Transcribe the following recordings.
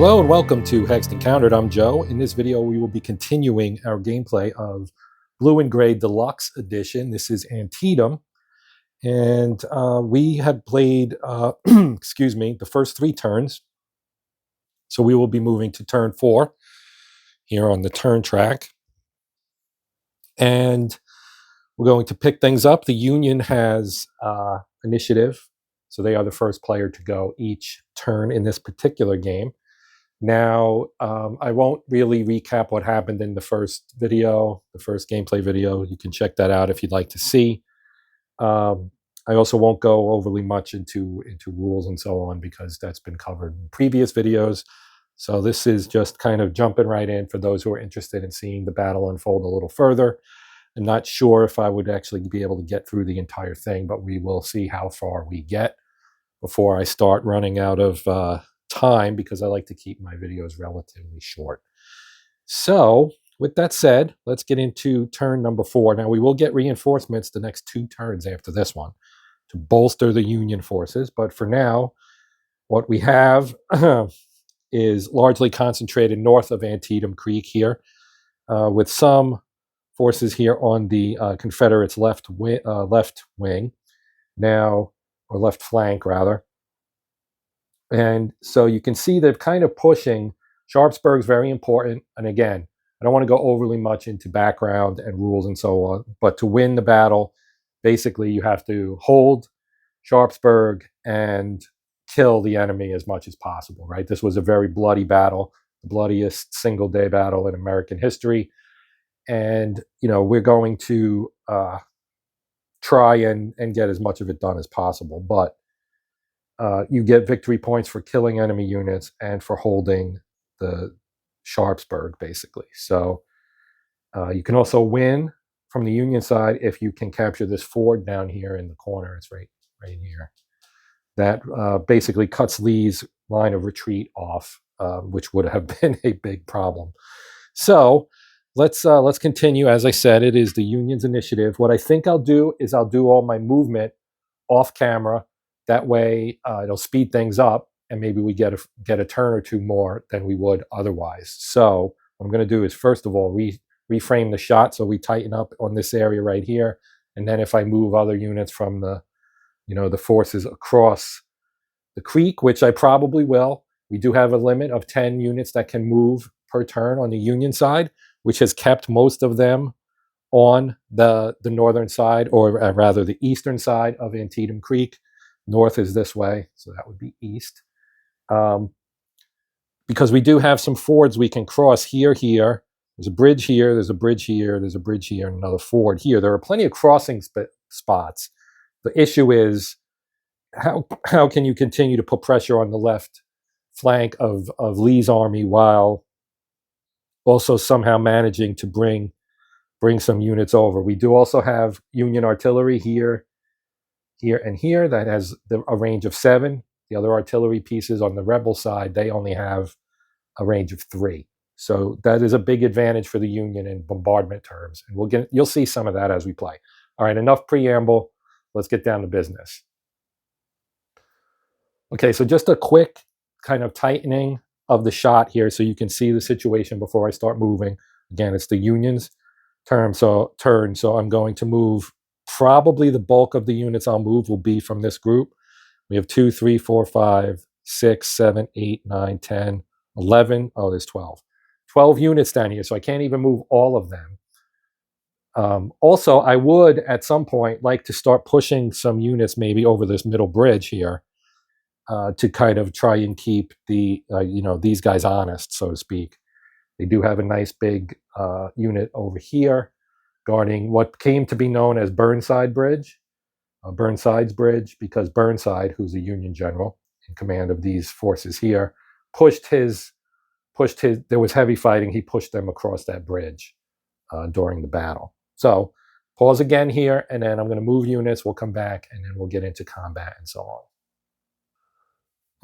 Hello and welcome to Hexed Encountered. I'm Joe. In this video, we will be continuing our gameplay of Blue and Gray Deluxe Edition. This is Antietam, and we had played, excuse me, the first 3 turns. So we will be moving to turn 4 here on the turn track, and we're going to pick things up. The Union has initiative, so they are the first player to go each turn in this particular game. Now, I won't really recap what happened in the first video, the first gameplay video. You can check that out if you'd like to see. I also won't go overly much into rules and so on because that's been covered in previous videos. So this is just kind of jumping right in for those who are interested in seeing the battle unfold a little further. I'm not sure if I would actually be able to get through the entire thing, but we will see how far we get before I start running out of time, because I like to keep my videos relatively short. So with that said, let's get into turn number 4. Now we will get reinforcements the next 2 turns after this one to bolster the Union forces, but for now what we have is largely concentrated north of Antietam Creek here, with some forces here on the Confederates' left wing now, or left flank rather. And so you can see they're kind of pushing. Sharpsburg's very important. And again, I don't want to go overly much into background and rules and so on, but to win the battle, basically you have to hold Sharpsburg and kill the enemy as much as possible, right? This was a very bloody battle, the bloodiest single-day battle in American history. And, you know, we're going to try and get as much of it done as possible. But you get victory points for killing enemy units and for holding the Sharpsburg, basically. So you can also win from the Union side if you can capture this ford down here in the corner. It's right here. That basically cuts Lee's line of retreat off, which would have been a big problem. So let's continue. As I said, it is the Union's initiative. What I think I'll do is I'll do all my movement off camera. That way, it'll speed things up, and maybe we get a turn or 2 more than we would otherwise. So what I'm going to do is, first of all, reframe the shot so we tighten up on this area right here. And then if I move other units from the forces across the creek, which I probably will, we do have a limit of 10 units that can move per turn on the Union side, which has kept most of them on the northern side, or rather the eastern side of Antietam Creek. North is this way, so that would be east. Because we do have some fords we can cross here. There's a bridge here, there's a bridge here, there's a bridge here, and another ford here. There are plenty of crossing spots. The issue is how can you continue to put pressure on the left flank of Lee's army while also somehow managing to bring some units over. We do also have Union artillery here, and here that has a range of 7. The other artillery pieces on the rebel side, they only have a range of 3. So that is a big advantage for the Union in bombardment terms. And you'll see some of that as we play. All right, enough preamble. Let's get down to business. Okay, so just a quick kind of tightening of the shot here so you can see the situation before I start moving. Again, it's the Union's turn, so I'm going to move. Probably the bulk of the units I'll move will be from this group. We have 2, 3, 4, 5, 6, 7, 8, 9, 10, 11. Oh, there's 12. 12 units down here, so I can't even move all of them. Also, I would at some point like to start pushing some units maybe over this middle bridge here to kind of try and keep these guys honest, so to speak. They do have a nice big unit over here guarding what came to be known as Burnside's Bridge, because Burnside, who's a Union general in command of these forces here, there was heavy fighting. He pushed them across that bridge during the battle. So pause again here, and then I'm going to move units. We'll come back, and then we'll get into combat and so on.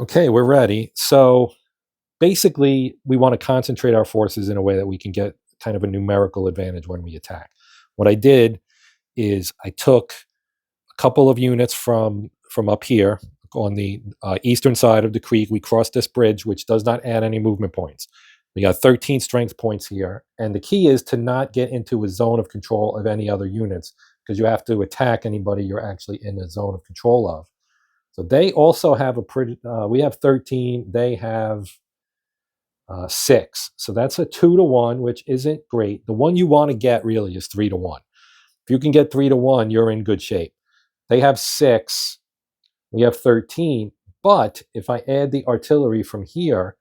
Okay, we're ready. So basically, we want to concentrate our forces in a way that we can get kind of a numerical advantage when we attack. What I did is I took a couple of units from up here, on the eastern side of the creek. We cross this bridge, which does not add any movement points. We got 13 strength points here. And the key is to not get into a zone of control of any other units, because you have to attack anybody you're actually in a zone of control of. So they also have a pretty, we have 13, they have 6. So that's a 2-to-1, which isn't great. The one you want to get really is 3-to-1. If you can get 3-to-1, you're in good shape. They have 6, we have 13, but if I add the artillery from here,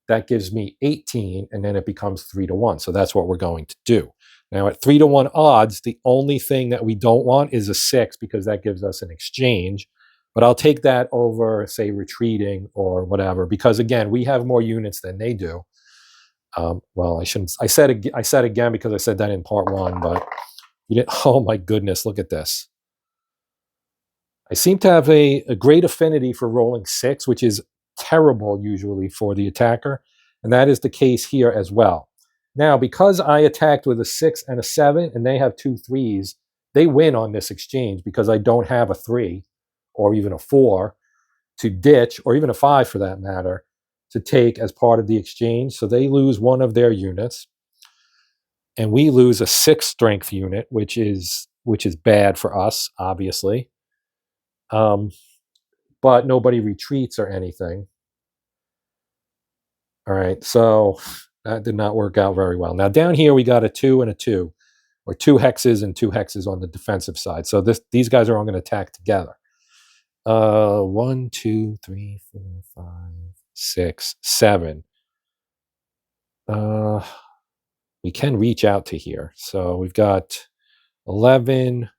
that gives me 18, and then it becomes 3-to-1. So that's what we're going to do. Now at 3-to-1 odds, the only thing that we don't want is a 6, because that gives us an exchange. But I'll take that over, say, retreating or whatever, because again, we have more units than they do. Well, I shouldn't. I said again because I said that in part 1, but you didn't. Oh my goodness, look at this. I seem to have a great affinity for rolling 6, which is terrible usually for the attacker, and that is the case here as well. Now, because I attacked with a 6 and a 7, and they have 2 3s, they win on this exchange because I don't have a 3 or even a 4 to ditch, or even a 5 for that matter, to take as part of the exchange. So they lose one of their units, and we lose a 6 strength unit, which is bad for us, obviously. But nobody retreats or anything. All right, so that did not work out very well. Now down here we got a 2 and a 2, or 2 hexes and 2 hexes on the defensive side. So these guys are all going to attack together. 1, 2, 3, 4, 5, 6, 7. We can reach out to here. So we've got 11,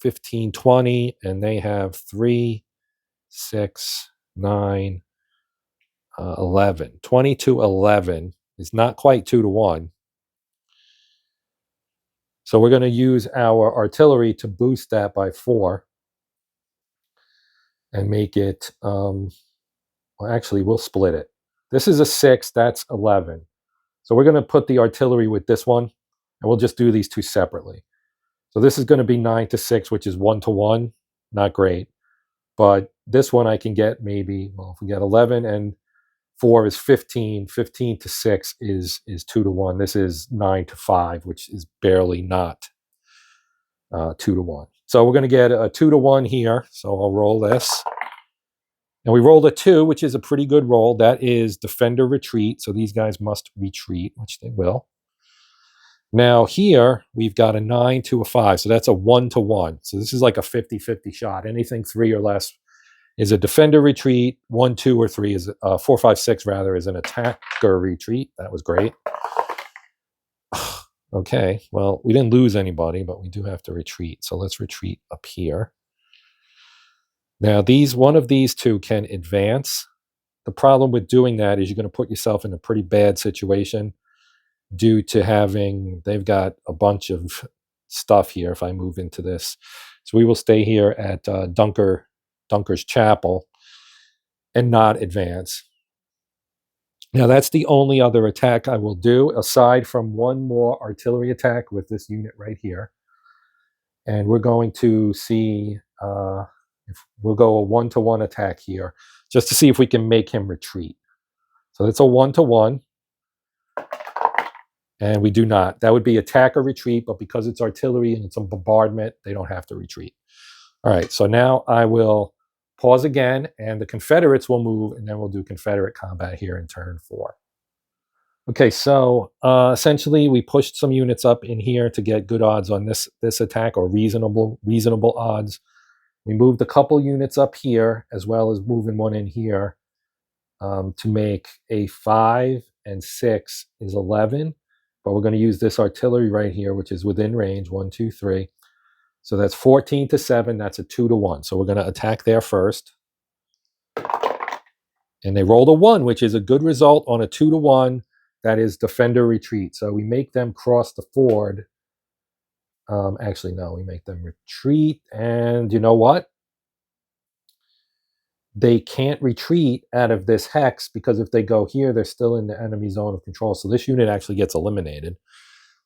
15, 20, and they have 3, 6, 9, 11. 20 to 11 is not quite 2-to-1. So we're going to use our artillery to boost that by 4 and make it, well, actually, we'll split it. This is a 6, that's 11. So we're going to put the artillery with this one, and we'll just do these two separately. So this is going to be 9 to 6, which is 1-to-1. Not great. But this one I can get maybe, well, if we get 11 and 4 is 15, 15 to 6 is 2-to-1. This is 9 to 5, which is barely not 2-to-1. So we're going to get a 2-to-1 here. So I'll roll this. And we rolled a 2, which is a pretty good roll. That is defender retreat. So these guys must retreat, which they will. Now here, we've got a 9 to a 5. So that's a 1-to-1. So this is like a 50-50 shot. Anything 3 or less is a defender retreat. 1, 2, or 3 is 4, 5, 6 rather is an attacker retreat. That was great. Okay, well, we didn't lose anybody, but we do have to retreat. So let's retreat up here. Now, one of these two can advance. The problem with doing that is you're going to put yourself in a pretty bad situation due to they've got a bunch of stuff here if I move into this. So we will stay here at Dunker's Chapel and not advance. Now, that's the only other attack I will do, aside from one more artillery attack with this unit right here. And we're going to see if we'll go a 1-to-1 attack here, just to see if we can make him retreat. So that's a 1-to-1. And we do not. That would be attack or retreat, but because it's artillery and it's a bombardment, they don't have to retreat. All right, so now I will pause again, and the Confederates will move, and then we'll do Confederate combat here in turn 4. Okay, so essentially we pushed some units up in here to get good odds on this attack, or reasonable odds. We moved a couple units up here, as well as moving one in here to make a 5 and 6 is 11. But we're going to use this artillery right here, which is within range, 1, 2, 3. So that's 14 to 7. That's a 2-to-1. So we're going to attack there first. And they rolled a 1, which is a good result on a 2-to-1. That is defender retreat. So we make them cross the ford. Actually, no, we make them retreat. And you know what? They can't retreat out of this hex, because if they go here, they're still in the enemy zone of control. So this unit actually gets eliminated.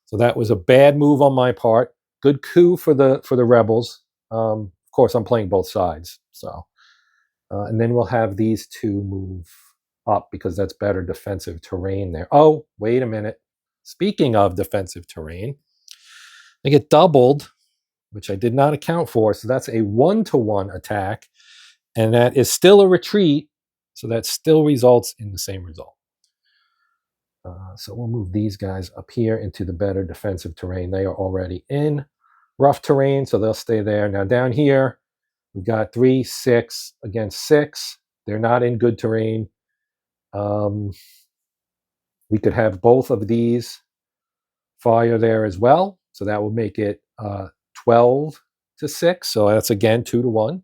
So that was a bad move on my part. Good coup for the rebels. Of course, I'm playing both sides. So And then we'll have these two move up because that's better defensive terrain there. Oh, wait a minute. Speaking of defensive terrain, they get doubled, which I did not account for. So that's a 1-to-1 attack. And that is still a retreat. So that still results in the same result. So we'll move these guys up here into the better defensive terrain. They are already in rough terrain, so they'll stay there. Now down here, we've got 3, 6 against 6. They're not in good terrain. We could have both of these fire there as well. So that will make it 12-6. So that's again 2-to-1.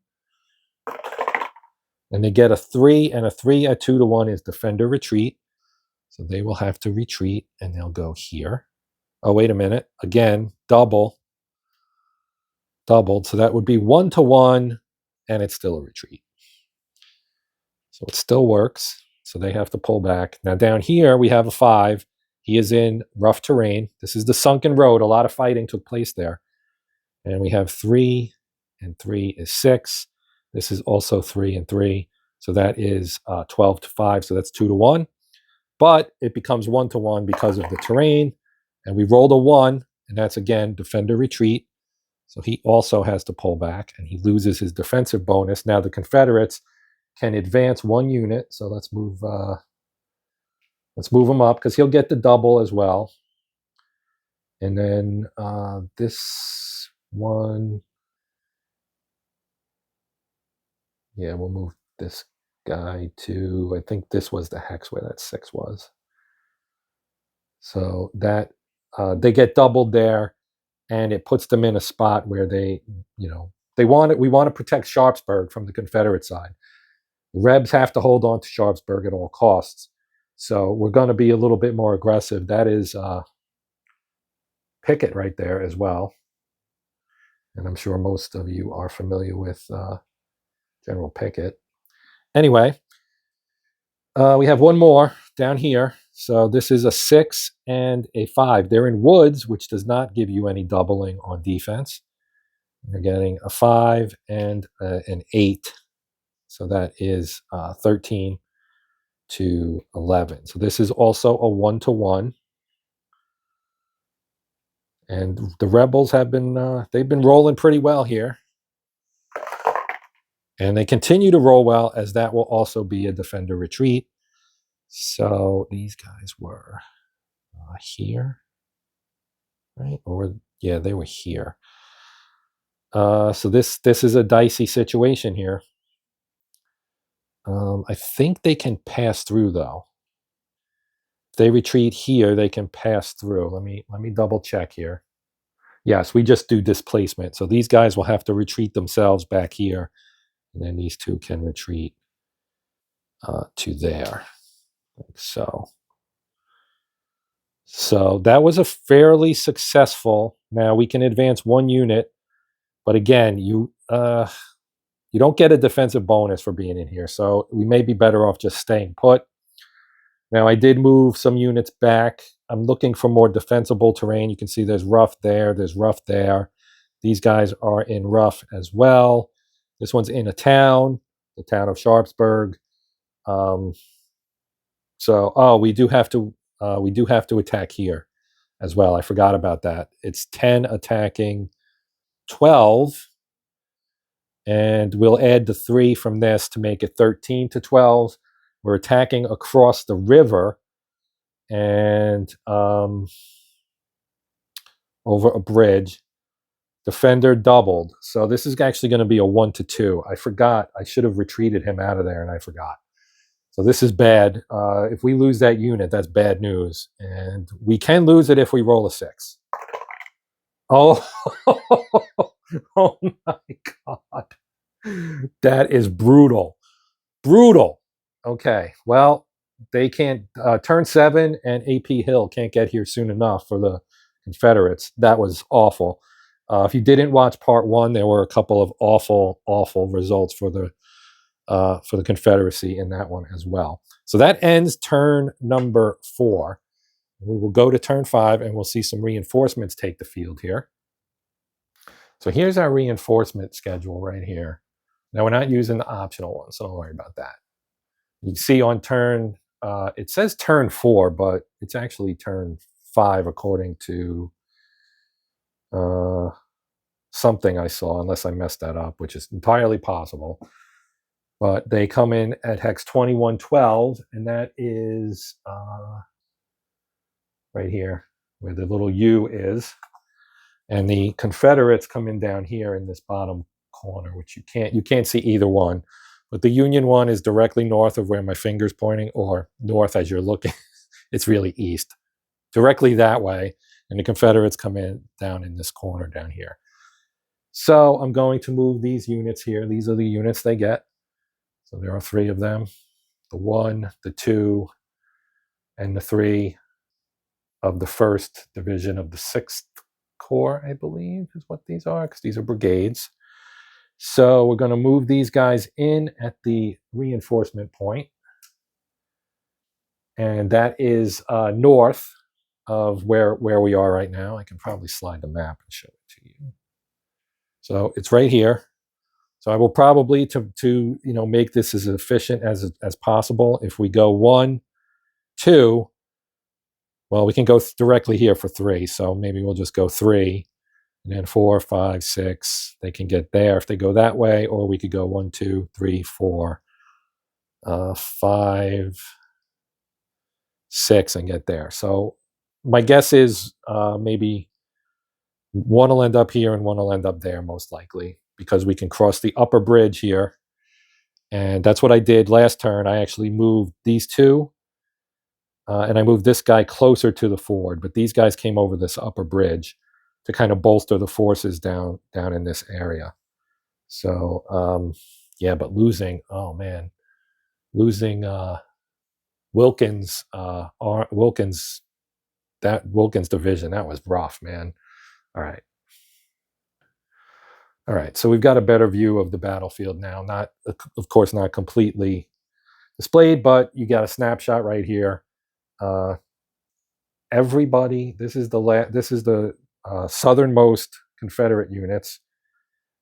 And they get a 3, and a 3 at 2-to-1 is defender retreat. So they will have to retreat, and they'll go here. Oh, wait a minute. Again, doubled. So that would be 1-to-1, and it's still a retreat. So it still works. So they have to pull back. Now down here, we have a 5. He is in rough terrain. This is the sunken road. A lot of fighting took place there. And we have 3, and 3 is 6. This is also 3 and 3. So that is 12-5. So that's 2-to-1. But it becomes 1-to-1 because of the terrain. And we rolled a 1, and that's again defender retreat. So he also has to pull back, and he loses his defensive bonus. Now the Confederates can advance 1 unit. So let's move him up because he'll get the double as well. And then this one, yeah, we'll move this guy to, I think this was the hex where that 6 was. So that they get doubled there, and it puts them in a spot where we want to protect Sharpsburg from the Confederate side. The Rebs have to hold on to Sharpsburg at all costs. So we're going to be a little bit more aggressive. That is Pickett right there as well. And I'm sure most of you are familiar with General Pickett. Anyway, we have one more down here. So this is a 6 and a 5. They're in woods, which does not give you any doubling on defense. You're getting a 5 and an 8. So that is 13-11. So this is also a 1-to-1. And the rebels have been they've been rolling pretty well here. And they continue to roll well, as that will also be a defender retreat. So these guys were here, right? Or yeah, they were here. So this is a dicey situation here. I think they can pass through though. If they retreat here, they can pass through. Let me double check here. Yes, we just do displacement. So these guys will have to retreat themselves back here, and then these two can retreat to there, like so. So that was a fairly successful. Now we can advance 1 unit, but again, you don't get a defensive bonus for being in here. So we may be better off just staying put. Now I did move some units back. I'm looking for more defensible terrain. You can see there's rough there, there's rough there. These guys are in rough as well. This one's in a town, the town of Sharpsburg. We do have to attack here as well. I forgot about that. It's 10 attacking 12, and we'll add the 3 from this to make it 13-12. We're attacking across the river and over a bridge. Defender doubled. So this is actually going to be a 1-to-2. I forgot. I should have retreated him out of there, and I forgot. So this is bad. If we lose that unit, that's bad news. And we can lose it if we roll a 6. Oh, oh my God. That is brutal. Brutal. Okay, well, they can't, turn 7 and AP Hill can't get here soon enough for the Confederates. That was awful. If you didn't watch part 1, there were a couple of awful, awful results for the Confederacy in that one as well. So that ends turn number 4. We will go to turn 5, and we'll see some reinforcements take the field here. So here's our reinforcement schedule right here. Now we're not using the optional one, so don't worry about that. You can see on turn, it says turn 4, but it's actually turn 5 according to something I saw, unless I messed that up, which is entirely possible. But they come in at hex 2112, and that is right here where the little U is. And the Confederates come in down here in this bottom corner, which you can't see either one. But the Union one is directly north of where my finger's pointing, or north as you're looking. It's really east, directly that way. And the Confederates come in down in this corner down here. So I'm going to move these units here. These are the units they get. So there are 3 of them. The 1, the 2, and the 3 of the 1st Division of the 6th Corps, I believe is what these are, because these are brigades. So we're going to move these guys in at the reinforcement point. And that is north of where we are right now. I can probably slide the map and show it to you. So it's right here. So I will probably, to make this as efficient as possible, if we go 1, 2, well, we can go directly here for 3. So maybe we'll just go 3, and then 4, 5, 6. They can get there if they go that way, or we could go 1, 2, 3, 4, 5, 6, and get there. So my guess is maybe one will end up here and one will end up there, most likely, because we can cross the upper bridge here. And that's what I did last turn. I actually moved these 2, and I moved this guy closer to the ford, but these guys came over this upper bridge to kind of bolster the forces down in this area. So yeah, but losing Wilkins division, that was rough, man. All right, so we've got a better view of the battlefield now. Not, of course, not completely displayed, but you got a snapshot right here. Everybody, this is the southernmost Confederate units,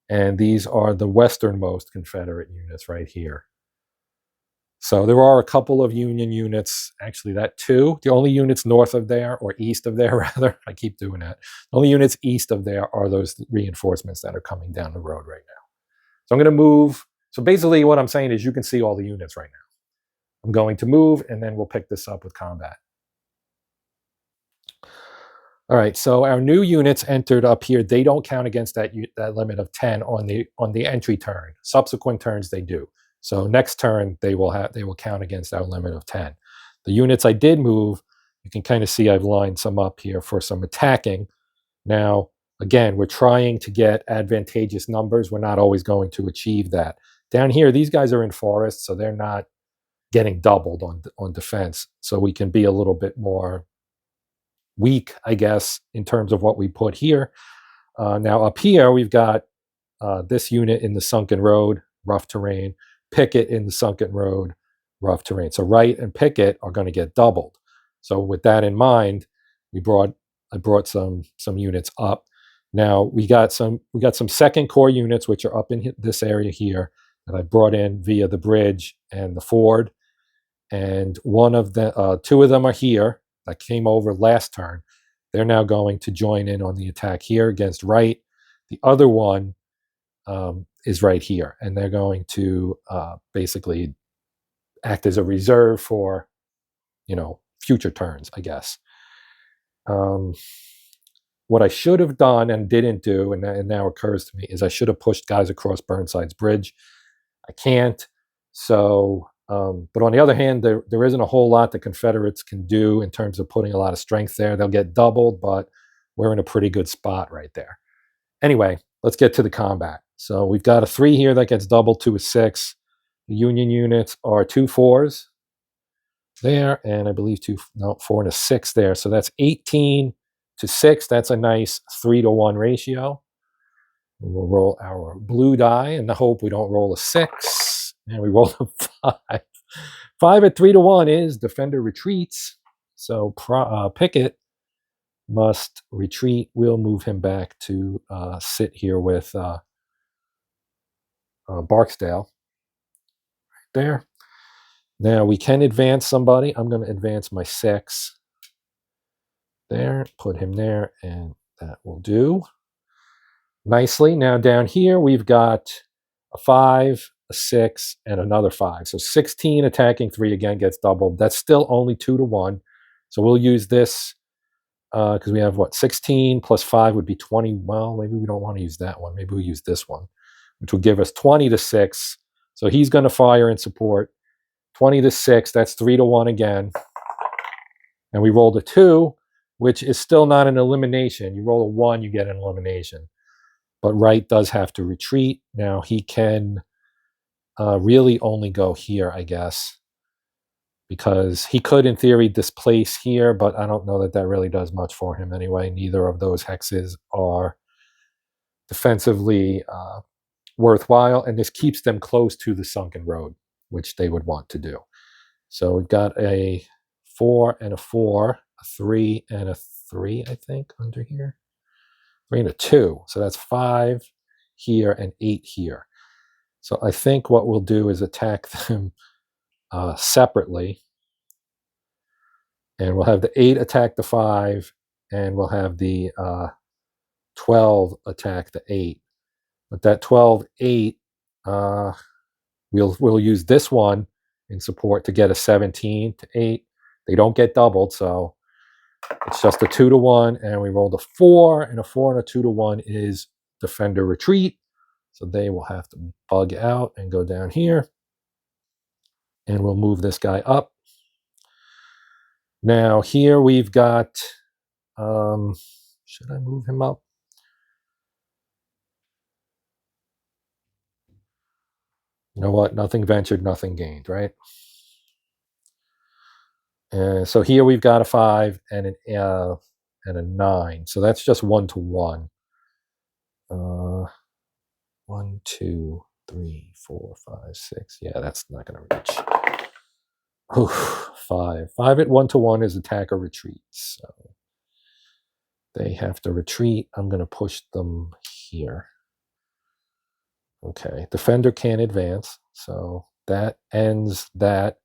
and these are the westernmost Confederate units right here. So there are a couple of Union units, actually that 2. The only units north of there, or east of there rather, I keep doing that. The only units east of there are those reinforcements that are coming down the road right now. So I'm going to move. So basically what I'm saying is you can see all the units right now. I'm going to move, and then we'll pick this up with combat. All right, so our new units entered up here. They don't count against that limit of 10 on the entry turn. Subsequent turns they do. So next turn they will count against our limit of 10. The units I did move, you can kind of see I've lined some up here for some attacking. Now, again, we're trying to get advantageous numbers. We're not always going to achieve that. Down here, these guys are in forests, so they're not getting doubled on defense. So we can be a little bit more weak, I guess, in terms of what we put here. Now up here, we've got this unit in the sunken road, rough terrain, Pickett in the sunken road, rough terrain. So Wright and Pickett are going to get doubled. So with that in mind, I brought some units up. Now we got some Second Corps units which are up in this area here that I brought in via the bridge and the ford, and 2 of them are here that came over last turn. They're now going to join in on the attack here against Wright. The other one is right here, and they're going to basically act as a reserve for, future turns, I guess. What I should have done and didn't do, and now occurs to me, is I should have pushed guys across Burnside's bridge. I can't. So, but on the other hand, there isn't a whole lot the Confederates can do in terms of putting a lot of strength there. They'll get doubled, but we're in a pretty good spot right there. Anyway, let's get to the combat. So we've got a 3 here that gets doubled to a 6. The Union units are 2 4s there, and I believe 4 and a 6 there. So that's 18 to 6. That's a nice 3-to-1 ratio. We'll roll our blue die in the hope we don't roll a 6. And we roll a 5. 5 at 3-to-1 is defender retreats. So Pickett must retreat. We'll move him back to sit here with Barksdale. There. Now we can advance somebody. I'm going to advance my 6. There, put him there, and that will do nicely. Now down here we've got a 5, a 6, and another 5. So 16 attacking 3 again gets doubled. That's still only 2 to 1. So we'll use this because we have, what, 16 plus 5 would be 20. Well, maybe we don't want to use that one. Maybe we use this one, which will give us 20 to 6. So he's going to fire in support. 20 to 6, that's 3 to 1 again. And we rolled a 2, which is still not an elimination. You roll a 1, you get an elimination. But Wright does have to retreat. Now he can really only go here, I guess, because he could, in theory, displace here, but I don't know that that really does much for him anyway. Neither of those hexes are defensively worthwhile, and this keeps them close to the sunken road, which they would want to do. So we've got a 4 and a 4, a 3 and a 3, I think, under here. 3 and a 2. So that's 5 here and 8 here. So I think what we'll do is attack them separately. And we'll have the 8 attack the 5, and we'll have the 12 attack the 8. But that 12-8, we'll use this one in support to get a 17 to 8. They don't get doubled, so it's just a 2 to 1, and we rolled a 4, and a 4 and a 2 to 1 is defender retreat. So they will have to bug out and go down here. And we'll move this guy up. Now here we've got, should I move him up? You know what? Nothing ventured, nothing gained, right? So here we've got a 5 and a 9. So that's just 1 to 1. 1, 2, 3, 4, 5, 6. Yeah, that's not going to reach. Oof, 5. 5 at 1 to 1 is attack or retreat. So they have to retreat. I'm going to push them here. Okay, defender can't advance. So that ends that.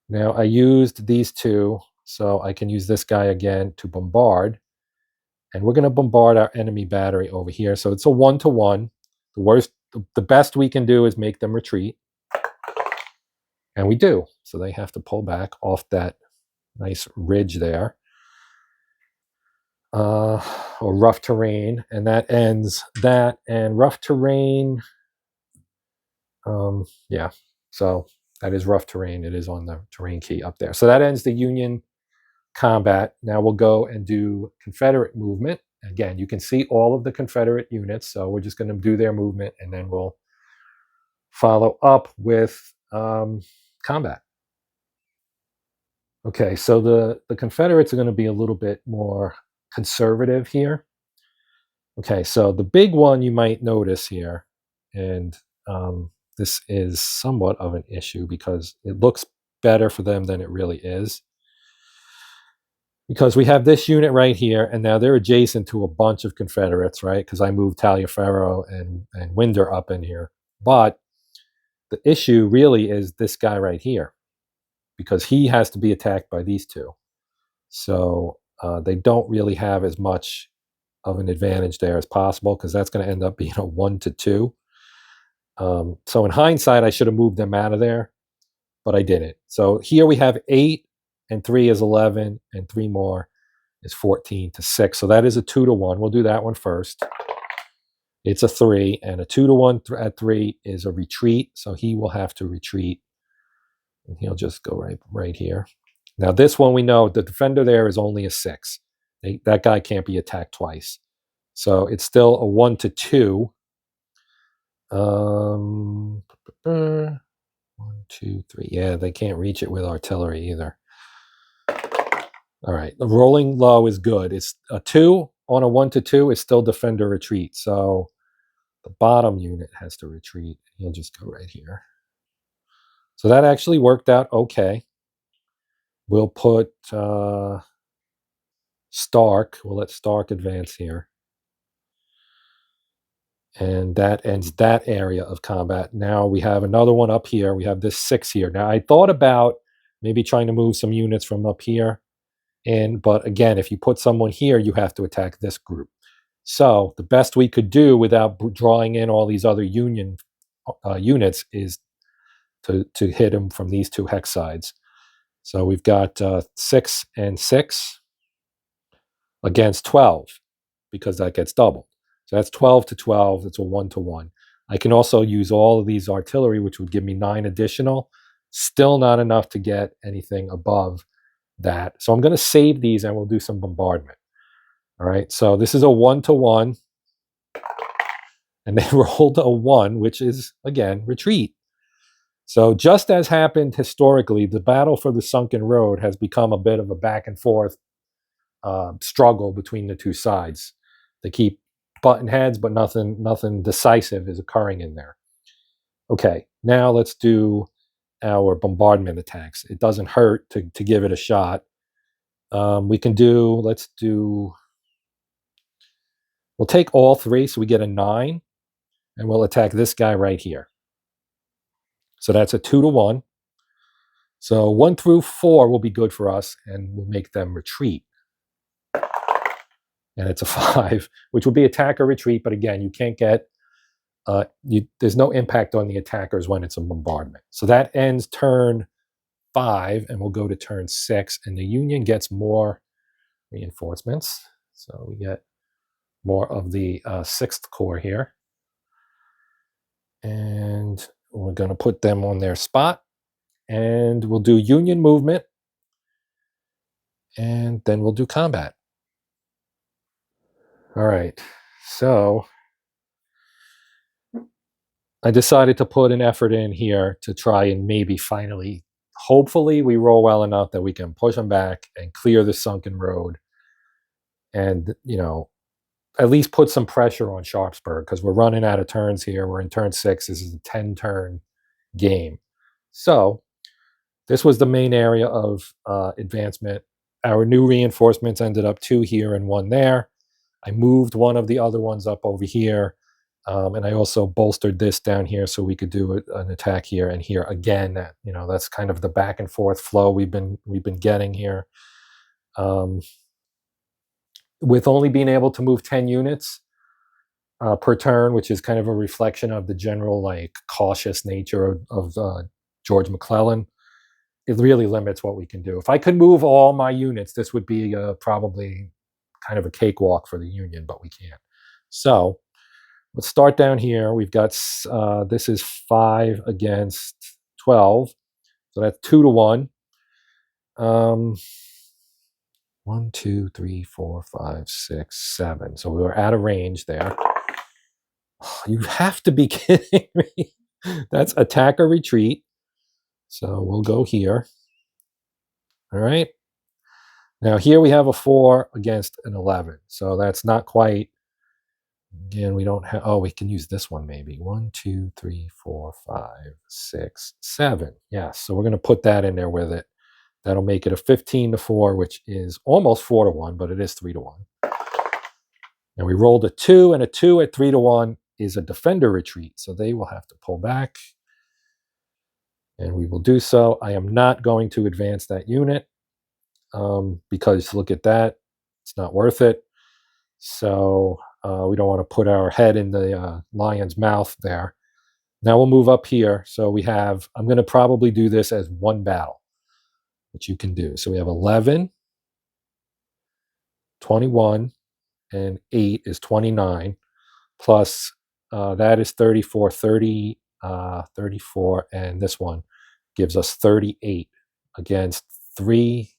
Now I used these 2, so I can use this guy again to bombard. And we're going to bombard our enemy battery over here. So it's a 1 to 1. The best we can do is make them retreat. And we do. So they have to pull back off that nice ridge there. Or rough terrain. And that ends that. And rough terrain, yeah. So that is rough terrain. It is on the terrain key up there. So that ends the Union combat. Now we'll go and do Confederate movement. Again, you can see all of the Confederate units. So we're just going to do their movement, and then we'll follow up with combat. Okay, so the Confederates are going to be a little bit more conservative here. Okay, so the big one you might notice here, and this is somewhat of an issue because it looks better for them than it really is. Because we have this unit right here, and now they're adjacent to a bunch of Confederates, right? Because I moved Taliaferro and Winder up in here. But the issue really is this guy right here, because he has to be attacked by these 2. So they don't really have as much of an advantage there as possible, because that's going to end up being a 1 to 2. So in hindsight, I should have moved them out of there, but I didn't. So here we have 8, and 3 is 11, and 3 more is 14 to 6. So that is a 2 to 1. We'll do that one first. It's a 3, and a 2 to 1 at 3 is a retreat. So he will have to retreat, and he'll just go right here. Now this one we know the defender there is only a 6. That guy can't be attacked twice. So it's still a 1 to 2. 1, 2, 3. Yeah, they can't reach it with artillery either. All right, the rolling low is good. It's a 2 on a 1 to 2 is still defender retreat. So the bottom unit has to retreat. He'll just go right here. So that actually worked out okay. We'll put Stark. We'll let Stark advance here. And that ends that area of combat. Now we have another one up here. We have this 6 here. Now I thought about maybe trying to move some units from up here in, but again, if you put someone here, you have to attack this group. So the best we could do without drawing in all these other Union units is to hit them from these two hex sides. So we've got 6 and 6 against 12 because that gets doubled. So that's 12 to 12. It's a 1-to-1. I can also use all of these artillery, which would give me 9 additional. Still not enough to get anything above that. So I'm going to save these and we'll do some bombardment. All right. So this is a 1-to-1. And they rolled a 1, which is, again, retreat. So just as happened historically, the battle for the Sunken Road has become a bit of a back and forth struggle between the two sides. They keep button heads, but nothing decisive is occurring in there. Okay, now let's do our bombardment attacks. It doesn't hurt to give it a shot. We can do, we'll take all 3, so we get a 9, and we'll attack this guy right here. So that's a 2-to-1. So 1 through 4 will be good for us, and we'll make them retreat. And it's a 5, which will be attack or retreat, but again, you can't get, there's no impact on the attackers when it's a bombardment. So that ends turn 5, and we'll go to turn 6, and the Union gets more reinforcements. So we get more of the 6th Corps here. And we're going to put them on their spot, and we'll do Union movement, and then we'll do combat. All right, so I decided to put an effort in here to try and maybe finally, hopefully we roll well enough that we can push them back and clear the Sunken Road and, at least put some pressure on Sharpsburg because we're running out of turns here. We're in turn 6. This is a 10-turn game. So this was the main area of advancement. Our new reinforcements ended up 2 here and 1 there. I moved one of the other ones up over here, and I also bolstered this down here so we could do an attack here and here again. That's kind of the back and forth flow we've been getting here. With only being able to move 10 units per turn, which is kind of a reflection of the general cautious nature of George McClellan, it really limits what we can do. If I could move all my units, this would be probably kind of a cakewalk for the Union, but we can't. So let's start down here. We've got, this is 5 against 12. So that's 2-to-1. 1, 2, 3, 4, 5, 6, 7. So we were out of range there. Oh, you have to be kidding me. That's attack or retreat. So we'll go here. All right. Now here we have a 4 against an 11. So that's not quite, again, we don't have, we can use this one maybe. 1, 2, 3, 4, 5, 6, 7. Yes, so we're going to put that in there with it. That'll make it a 15-to-4, which is almost 4-to-1, but it is 3-to-1. And we rolled a 2, and a 2 at 3-to-1 is a defender retreat. So they will have to pull back. And we will do so. I am not going to advance that unit because look at that. It's not worth it. So we don't want to put our head in the lion's mouth there. Now we'll move up here. So we have, I'm going to probably do this as one battle, which you can do. So we have 11, 21, and 8 is 29, plus that is 34, 34, and this one gives us 38 against 3.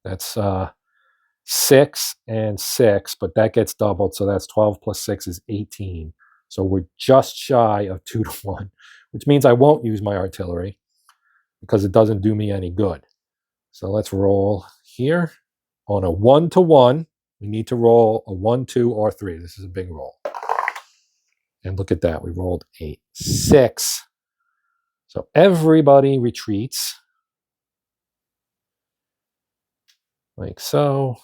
That's 6 and 6, but that gets doubled, so that's 12 plus 6 is 18. So we're just shy of 2-to-1, which means I won't use my artillery because it doesn't do me any good. So let's roll here. On a 1-to-1, we need to roll a 1, 2, or 3. This is a big roll. And look at that. We rolled a 6. So everybody retreats. Like so.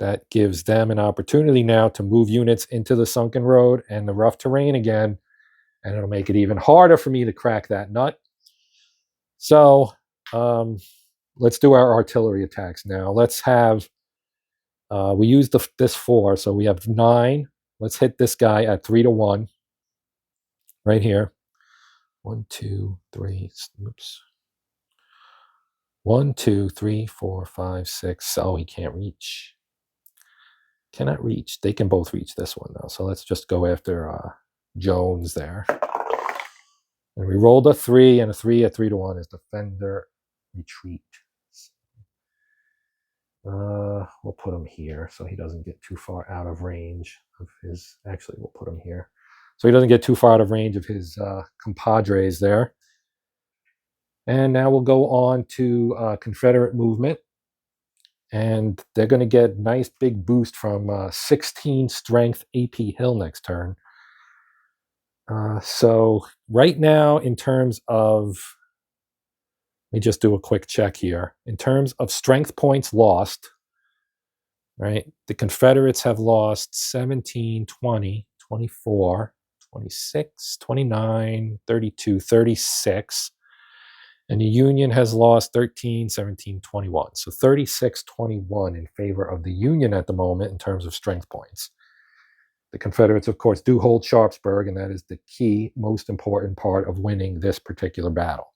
that gives them an opportunity now to move units into the sunken road and the rough terrain again, and it'll make it even harder for me to crack that nut. So let's do our artillery attacks now. Let's have, we use this 4, so we have 9. Let's hit this guy at 3 to 1 right here. 1, 2, 3, oops. 1, 2, 3, 4, 5, 6. Oh, he can't reach. Cannot reach. They can both reach this one, though. So let's just go after Jones there. And we rolled a 3, and a 3 at 3 to 1 is defender retreat. We'll put him here so he doesn't get too far out of range of his. Actually, we'll put him here so he doesn't get too far out of range of his compadres there. And now we'll go on to Confederate movement. And they're going to get a nice big boost from 16 strength AP Hill next turn. So right now, in terms of, let me just do a quick check here. In terms of strength points lost, right, the Confederates have lost 17, 20, 24, 26, 29, 32, 36. And the Union has lost 13, 17, 21. So 36, 21 in favor of the Union at the moment in terms of strength points. The Confederates, of course, do hold Sharpsburg, and that is the key, most important part of winning this particular battle.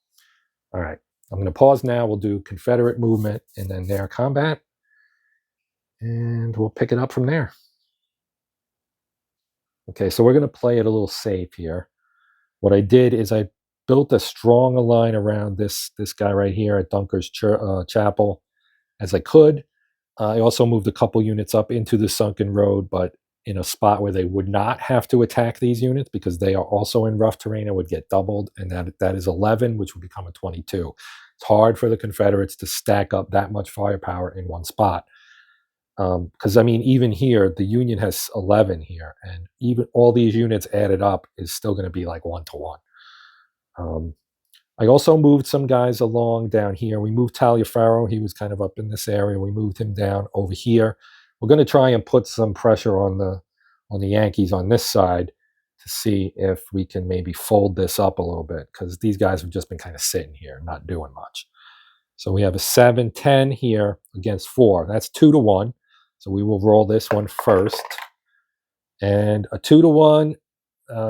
All right, I'm going to pause now. We'll do Confederate movement and then their combat, and we'll pick it up from there. Okay, so we're going to play it a little safe here. What I did is I built a strong line around this guy right here at Dunker's Chapel as I could. I also moved a couple units up into the sunken road, but in a spot where they would not have to attack these units because they are also in rough terrain and would get doubled, and that is 11, which would become a 22. It's hard for the Confederates to stack up that much firepower in one spot. Because, I mean, even here, the Union has 11 here, and even all these units added up is still going to be like 1 to 1. I also moved some guys along down here. We moved Taliaferro. He was kind of up in this area. We moved him down over here. We're going to try and put some pressure on the Yankees on this side to see if we can maybe fold this up a little bit, because these guys have just been kind of sitting here, not doing much. So we have a 7, 10 here against 4. That's 2 to 1. So we will roll this one first. And a 2 to 1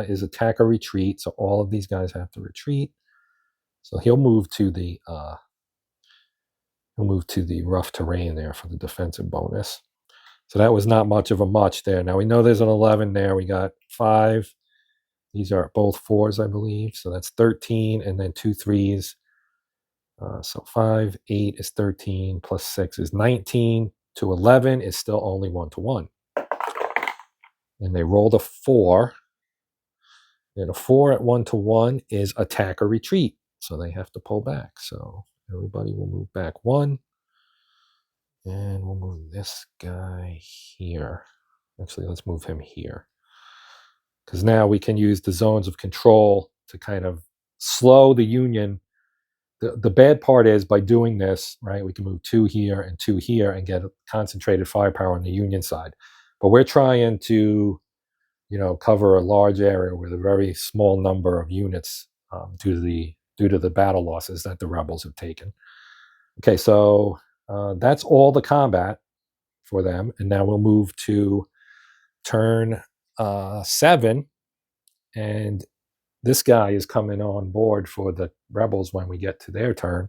is attack or retreat. So all of these guys have to retreat. So he'll move to the rough terrain there for the defensive bonus. So that was not much of a much there. Now we know there's an 11 there. We got 5. These are both 4s, I believe. So that's 13, and then 2 3s. So 5, 8 is 13, plus 6 is 19. To 11 is still only 1 to 1. And they rolled a 4. And a 4 at 1 to 1 is attack or retreat. So they have to pull back. So everybody will move back 1. And we'll move this guy here. Actually, let's move him here. Because now we can use the zones of control to kind of slow the Union. The bad part is by doing this, right, we can move 2 here and 2 here and get concentrated firepower on the Union side. But we're trying to, cover a large area with a very small number of units due to the battle losses that the rebels have taken. Okay, so that's all the combat for them. And now we'll move to turn 7. And this guy is coming on board for the rebels when we get to their turn.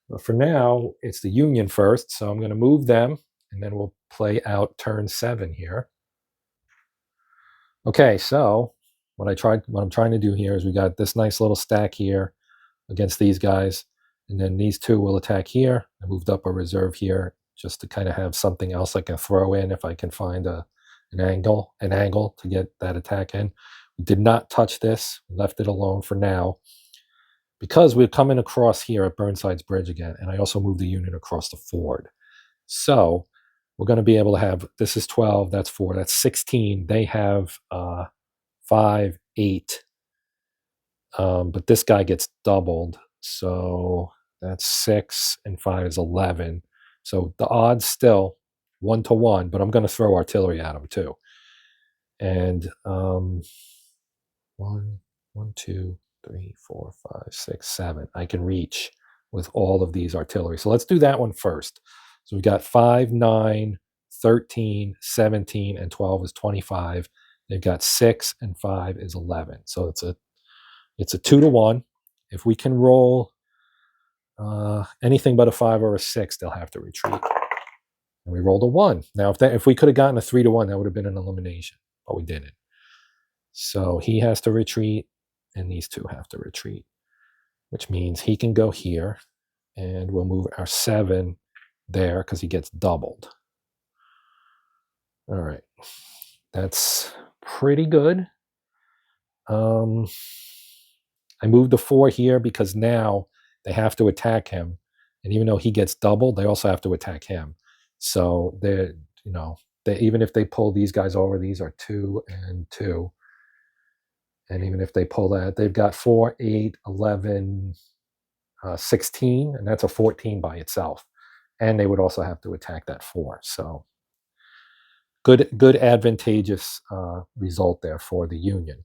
But for now, it's the Union first. So I'm going to move them, and then we'll play out turn 7 here. Okay, so what I'm trying to do here is we got this nice little stack here against these guys. And then these 2 will attack here. I moved up a reserve here just to kind of have something else I can throw in if I can find an angle to get that attack in. We did not touch this. We left it alone for now because we're coming across here at Burnside's Bridge again. And I also moved the unit across the ford. So we're going to be able to have, this is 12, that's 4, that's 16. They have 5, 8. But this guy gets doubled. So that's 6 and 5 is 11. So the odds still 1-to-1, but I'm going to throw artillery at them too. And 1, 2, 3, 4, 5, 6, 7. I can reach with all of these artillery. So let's do that one first. So we've got 5, 9, 13, 17, and 12 is 25. They've got 6 and 5 is 11. So it's a 2-to-1. If we can roll anything but a 5 or a 6, they'll have to retreat. And we rolled a 1. Now, if we could have gotten a 3-to-1, that would have been an elimination, but we didn't. So he has to retreat, and these two have to retreat, which means he can go here, and we'll move our 7 there because he gets doubled. All right. That's pretty good. I moved the 4 here because now they have to attack him. And even though he gets doubled, they also have to attack him. So even if they pull these guys over, these are 2 and 2. And even if they pull that, they've got 4, 8, 11, 16, and that's a 14 by itself. And they would also have to attack that 4. So good advantageous result there for the Union.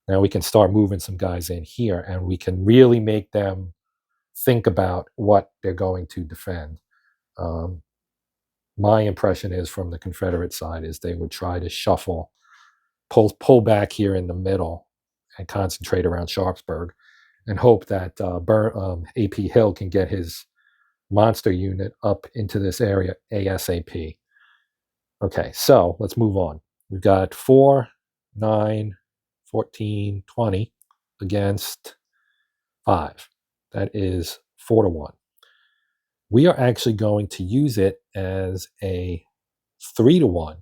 Now we can start moving some guys in here, and we can really make them think about what they're going to defend. My impression is from the Confederate side is they would try to shuffle, pull back here in the middle and concentrate around Sharpsburg and hope that A.P. Hill can get his monster unit up into this area ASAP. Okay, so let's move on. We've got 4, 9, 14, 20 against 5. That is 4-to-1. We are actually going to use it as a 3-to-1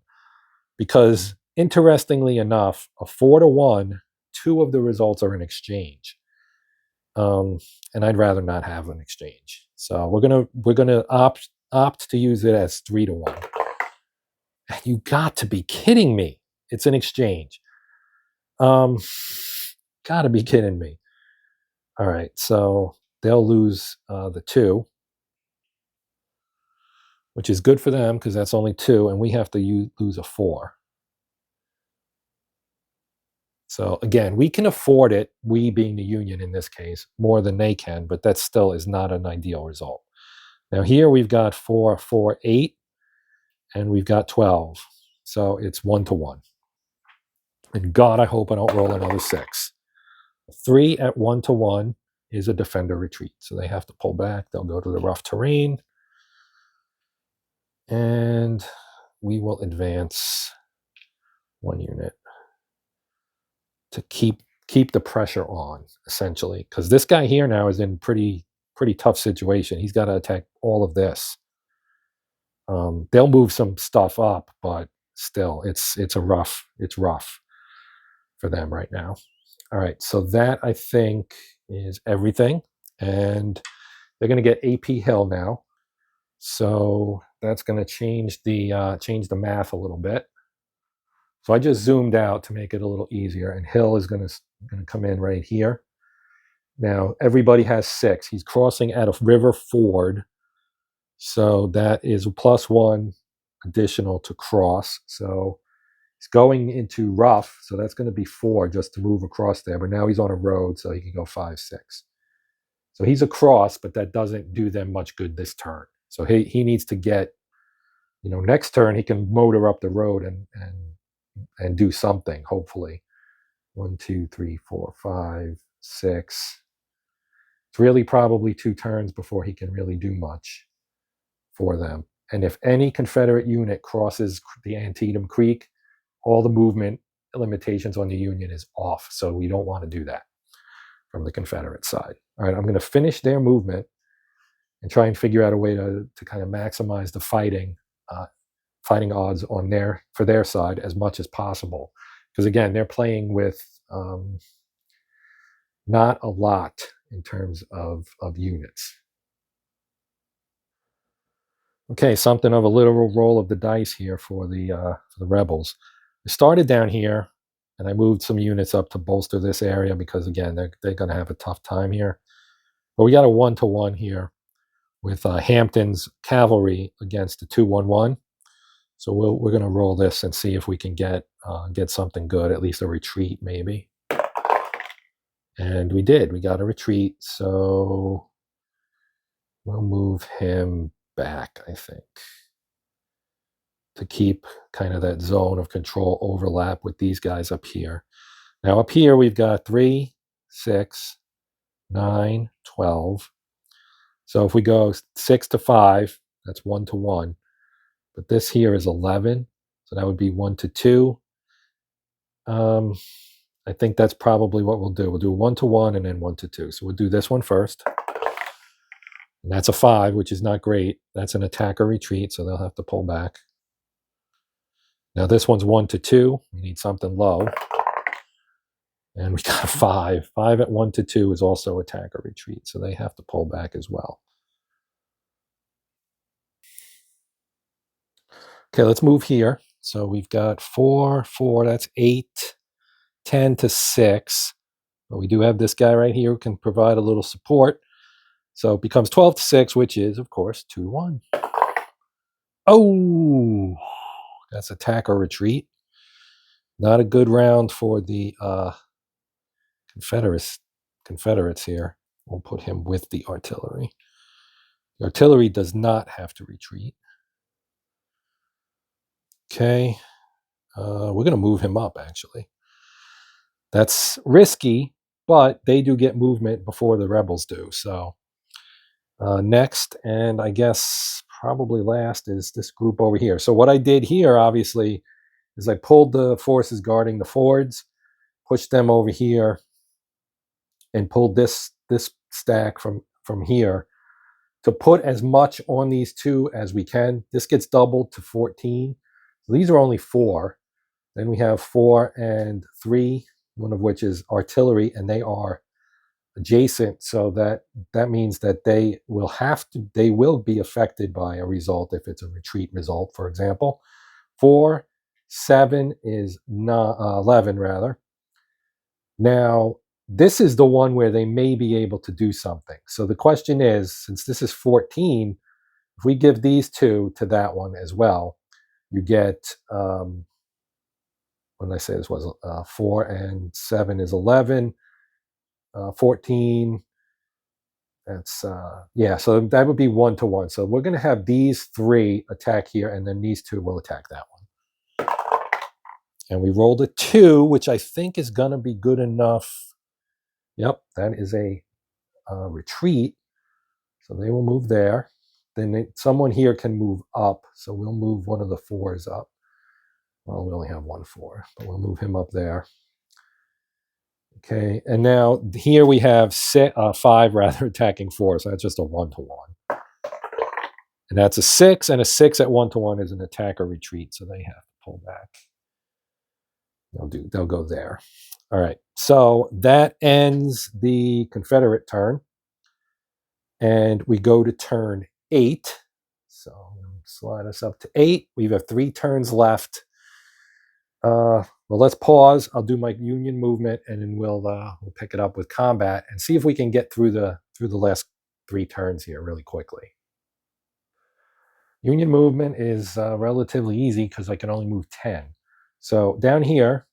because, interestingly enough, a 4-to-1, 2 of the results are an exchange, and I'd rather not have an exchange. So we're gonna opt to use it as 3-to-1. You got to be kidding me! It's an exchange. Gotta be kidding me! All right, so they'll lose the 2. Which is good for them because that's only 2, and we have to lose a 4. So again, we can afford it, we being the Union in this case, more than they can, but that still is not an ideal result. Now here we've got 4, 4, 8, and we've got 12. So it's 1-to-1. And God, I hope I don't roll another 6. 3 at 1-to-1 is a defender retreat. So they have to pull back. They'll go to the rough terrain. And we will advance 1 unit to keep the pressure on, essentially, because this guy here now is in pretty tough situation. He's got to attack all of this. They'll move some stuff up, but still, it's rough for them right now. All right, so that I think is everything, and they're going to get A.P. Hill now. So that's going to change the math a little bit. So I just zoomed out to make it a little easier, and Hill is going to come in right here. Now everybody has 6. He's crossing at a river ford, so that is a +1 additional to cross. So he's going into rough, so that's going to be 4 just to move across there. But now he's on a road, so he can go 5, 6. So he's across, but that doesn't do them much good this turn. So he needs to get, next turn he can motor up the road and do something, hopefully. 1, 2, 3, 4, 5, 6. It's really probably 2 turns before he can really do much for them. And if any Confederate unit crosses the Antietam Creek, all the movement limitations on the Union is off. So we don't want to do that from the Confederate side. All right, I'm going to finish their movement and try and figure out a way to kind of maximize the fighting odds for their side as much as possible. Because again, they're playing with not a lot in terms of units. Okay, something of a literal roll of the dice here for the rebels. I started down here, and I moved some units up to bolster this area because again, they're going to have a tough time here. But we got a 1-to-1 here with Hampton's cavalry against the 2-1-1. So we're going to roll this and see if we can get something good, at least a retreat maybe. And we did. We got a retreat. So we'll move him back, I think, to keep kind of that zone of control overlap with these guys up here. Now up here we've got 3, 6, 9, 12. So if we go 6 to 5, that's 1 to 1. But this here is 11. So that would be 1 to 2. I think that's probably what we'll do. We'll do 1 to 1 and then 1 to 2. So we'll do this one first. And that's a 5, which is not great. That's an attacker retreat, so they'll have to pull back. Now this one's 1 to 2. We need something low. And we got a 5. 5 at 1 to 2 is also attacker retreat, so they have to pull back as well. Okay, let's move here. So we've got 4, 4, that's 8, 10 to 6. But we do have this guy right here who can provide a little support. So it becomes 12 to 6, which is, of course, 2 to 1. Oh, that's attacker retreat. Not a good round for the Confederates here. We'll put him with the artillery. The artillery does not have to retreat. Okay. We're going to move him up, actually. That's risky, but they do get movement before the rebels do. So next, and I guess probably last, is this group over here. So what I did here, obviously, is I pulled the forces guarding the fords, pushed them over here, and pulled this stack from here to put as much on these two as we can. This gets doubled to 14. So these are only 4. Then we have 4 and 3, one of which is artillery, and they are adjacent. So that means that they will be affected by a result if it's a retreat result, for example. 4, 7 is 11 rather. Now, this is the one where they may be able to do something. So the question is, since this is 14, if we give these 2 to that one as well, you get, what did I say this was? 4 and 7 is 11. 14, that's, yeah, so that would be 1 to 1. So we're going to have these 3 attack here, and then these 2 will attack that one. And we rolled a 2, which I think is going to be good enough. Yep, that is a retreat. So they will move there. Then someone here can move up. So we'll move one of the 4s up. Well, we only have 1 4, but we'll move him up there. Okay, and now here we have 5 rather attacking 4. So that's just a 1 to 1. And that's a 6, and a 6 at 1 to 1 is an attacker retreat. So they have to pull back. They'll go there. All right, so that ends the Confederate turn. And we go to turn 8. So I'm going to slide us up to 8. We have 3 turns left. Well, let's pause. I'll do my Union movement, and then we'll pick it up with combat and see if we can get through the last 3 turns here really quickly. Union movement is relatively easy because I can only move 10. So down here,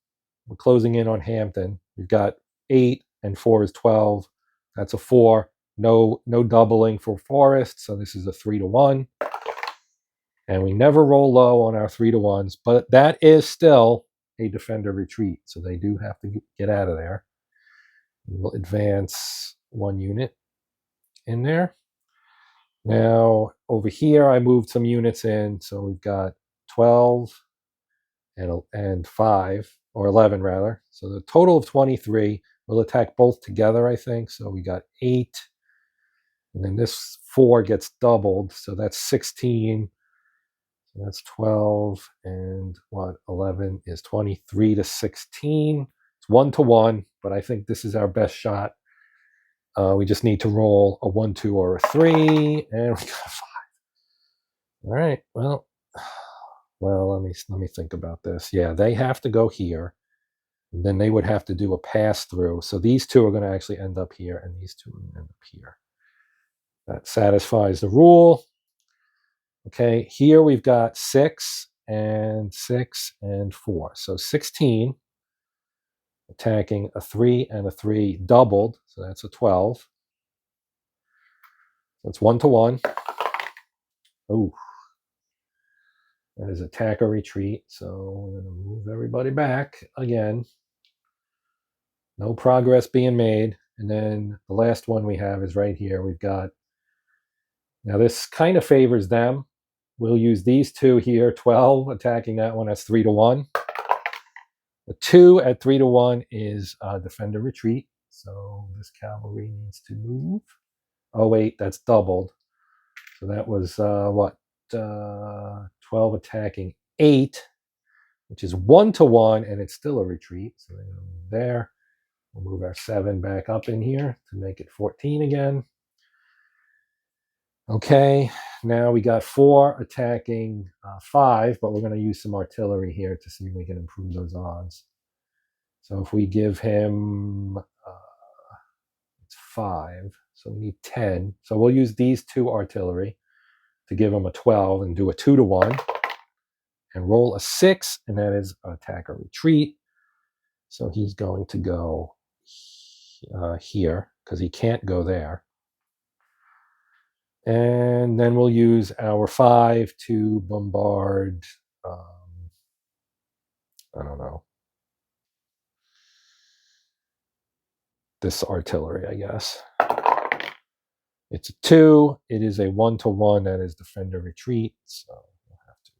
we're closing in on Hampton. We've got 8 and 4 is 12. That's a 4. No doubling for Forrest, so this is a 3 to 1. And we never roll low on our 3 to 1s, but that is still a defender retreat, so they do have to get out of there. We'll advance 1 unit in there. Now, over here, I moved some units in, so we've got 12 and 5, or 11 rather. So the total of 23. We'll attack both together, I think. So we got 8, and then this 4 gets doubled, so that's 16. So that's 12, and 11 is 23 to 16. It's 1 to 1, but I think this is our best shot. We just need to roll a 1, 2, or a 3, and we got a 5. All right, well, let me think about this. Yeah, they have to go here, and then they would have to do a pass through. So these 2 are going to actually end up here, and these 2 are going to end up here. That satisfies the rule. Okay, here we've got 6 and 6 and 4. So 16, attacking a 3 and a 3 doubled. So that's a 12. So it's 1 to 1. Oh, that is attack or retreat. So we're going to move everybody back again. No progress being made. And then the last one we have is right here. We've got, now this kind of favors them. We'll use these two here, 12, attacking that one. That's 3 to 1. The 2 at 3 to 1 is defender retreat. So this cavalry needs to move. Oh, wait, that's doubled. So that was what? 12 attacking 8, which is 1 to 1, and it's still a retreat. So they're going to move there. We'll move our 7 back up in here to make it 14 again. Okay, now we got 4 attacking 5, but we're going to use some artillery here to see if we can improve those odds. So if we give him, it's 5, so we need 10. So we'll use these 2 artillery to give him a 12 and do a 2 to 1 and roll a 6, and that is attack or retreat. So he's going to go here because he can't go there. And then we'll use our 5 to bombard, I don't know, this artillery, I guess. It's a 2. It is a 1 to 1. That is defender retreat. So we'll have to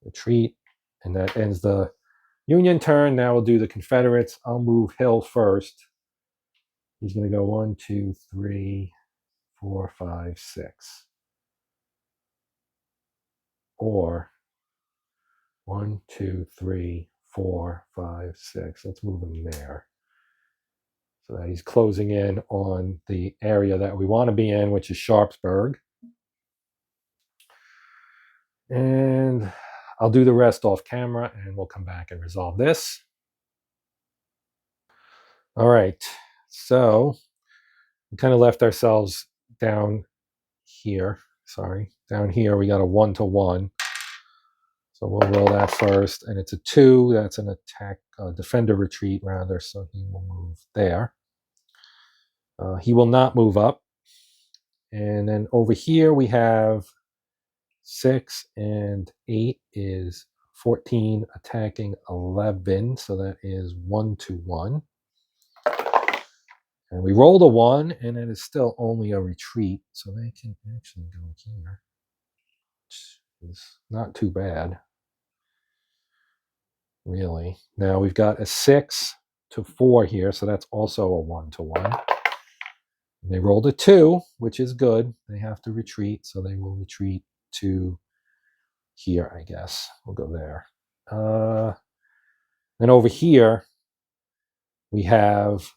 retreat. And that ends the Union turn. Now we'll do the Confederates. I'll move Hill first. He's going to go 1, 2, 3, 4, 5, 6. Or 1, 2, 3, 4, 5, 6. Let's move him there. So that he's closing in on the area that we want to be in, which is Sharpsburg. And I'll do the rest off camera, and we'll come back and resolve this. All right. So we kind of left ourselves down here. Sorry. Down here, we got a 1 to 1. So we'll roll that first. And it's a 2. That's an attack, defender retreat, rather. So he will move there. He will not move up. And then over here we have 6 and 8 is 14 attacking 11. So that is 1 to 1. And we rolled a 1, and it is still only a retreat. So they can actually go here. It's not too bad, really. Now we've got a 6 to 4 here. So that's also a 1 to 1. They rolled a 2, which is good. They have to retreat, so they will retreat to here, I guess. We'll go there. And over here, we have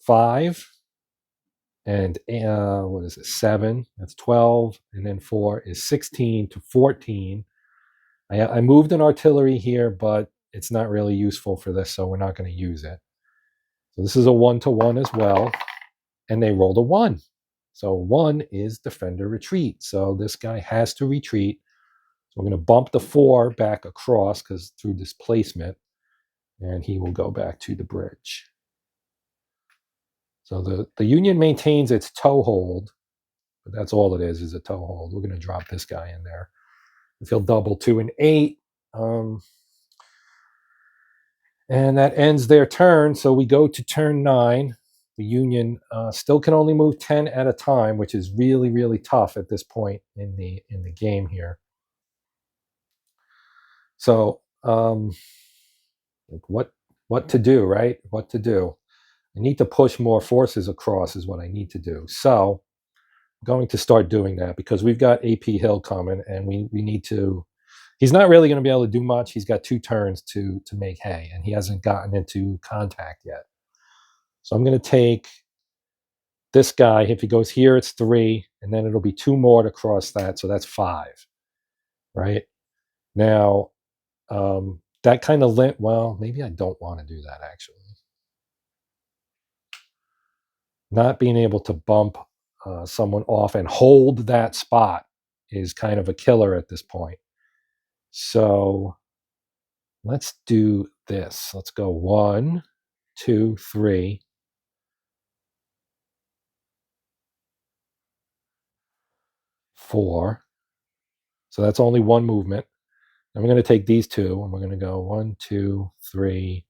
5 and what is it? 7. That's 12, and then 4 is 16 to 14. I moved an artillery here, but it's not really useful for this, so we're not going to use it. So this is a 1 to 1 as well. And they rolled a 1. So 1 is defender retreat. So this guy has to retreat. So we're going to bump the 4 back across because through displacement, and he will go back to the bridge. So the Union maintains its toehold, but that's all it is a toehold. We're going to drop this guy in there. If he'll double 2 and 8. And that ends their turn. So we go to turn 9. The Union still can only move 10 at a time, which is really, really tough at this point in the game here. So, like what to do, right? What to do? I need to push more forces across is what I need to do. So I'm going to start doing that because we've got AP Hill coming, and we need to. He's not really going to be able to do much. He's got 2 turns to make hay, and he hasn't gotten into contact yet. So I'm going to take this guy. If he goes here, it's 3, and then it'll be 2 more to cross that. So that's 5, right? Now, that kind of well, maybe I don't want to do that, actually. Not being able to bump someone off and hold that spot is kind of a killer at this point. So let's do this. Let's go 1, 2, 3, 4. So that's only one movement. And we're going to take these two, and we're going to go 1, 2, 3,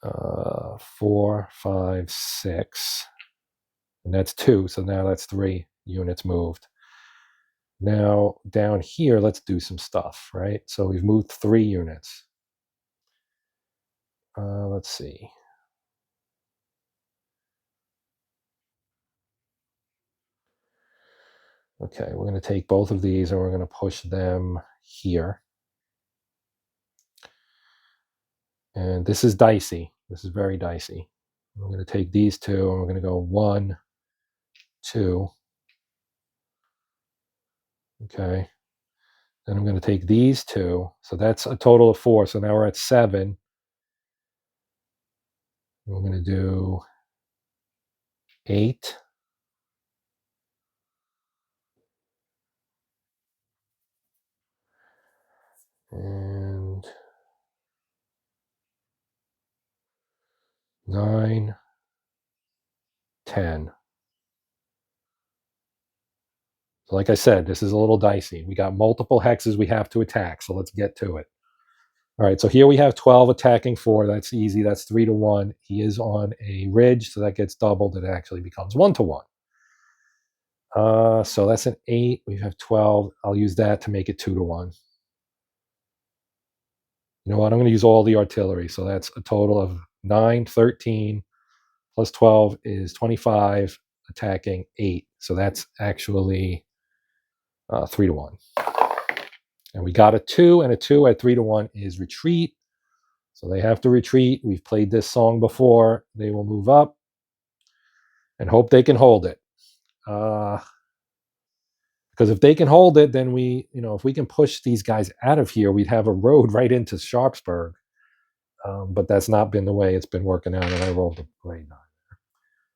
4, 5, 6. And that's 2. So now that's 3 units moved. Now down here, let's do some stuff, right? So we've moved 3 units. Let's see. Okay, we're going to take both of these and we're going to push them here. And this is dicey. This is very dicey. We're going to take these two and we're going to go 1, 2. Okay. Then I'm going to take these two. So that's a total of 4. So now we're at 7. We're going to do 8. And 9, 10. So like I said, this is a little dicey. We got multiple hexes we have to attack, so let's get to it. All right, so here we have 12 attacking 4. That's easy. That's 3 to 1. He is on a ridge, so that gets doubled. It actually becomes 1 to 1. So that's an 8. We have 12. I'll use that to make it 2 to 1. You know what? I'm going to use all the artillery. So that's a total of 9, 13, plus 12 is 25, attacking 8. So that's actually 3 to 1. And we got a 2, and a 2 at 3 to 1 is retreat. So they have to retreat. We've played this song before. They will move up and hope they can hold it. Because if they can hold it, then if we can push these guys out of here, we'd have a road right into Sharpsburg. But that's not been the way it's been working out, and I rolled a great 9.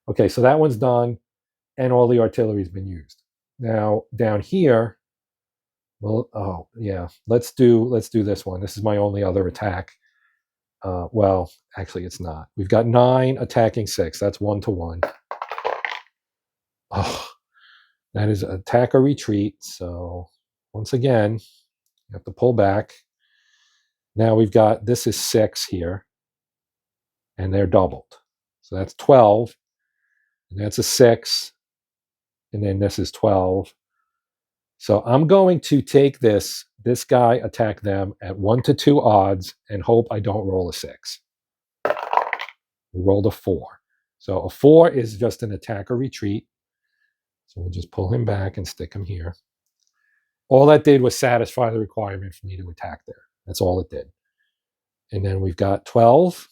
Okay, so that one's done, and all the artillery's been used. Now down here, well, let's do this one. This is my only other attack. Well, actually, it's not. We've got 9 attacking 6. That's 1 to 1. Oh, that is attack or retreat. So once again, you have to pull back. Now we've got, this is 6 here, and they're doubled. So that's 12, and that's a 6, and then this is 12. So I'm going to take this guy, attack them at 1 to 2 odds, and hope I don't roll a 6. We rolled a 4. So a 4 is just an attack or retreat. So we'll just pull him back and stick him here. All that did was satisfy the requirement for me to attack there. That's all it did. And then we've got 12,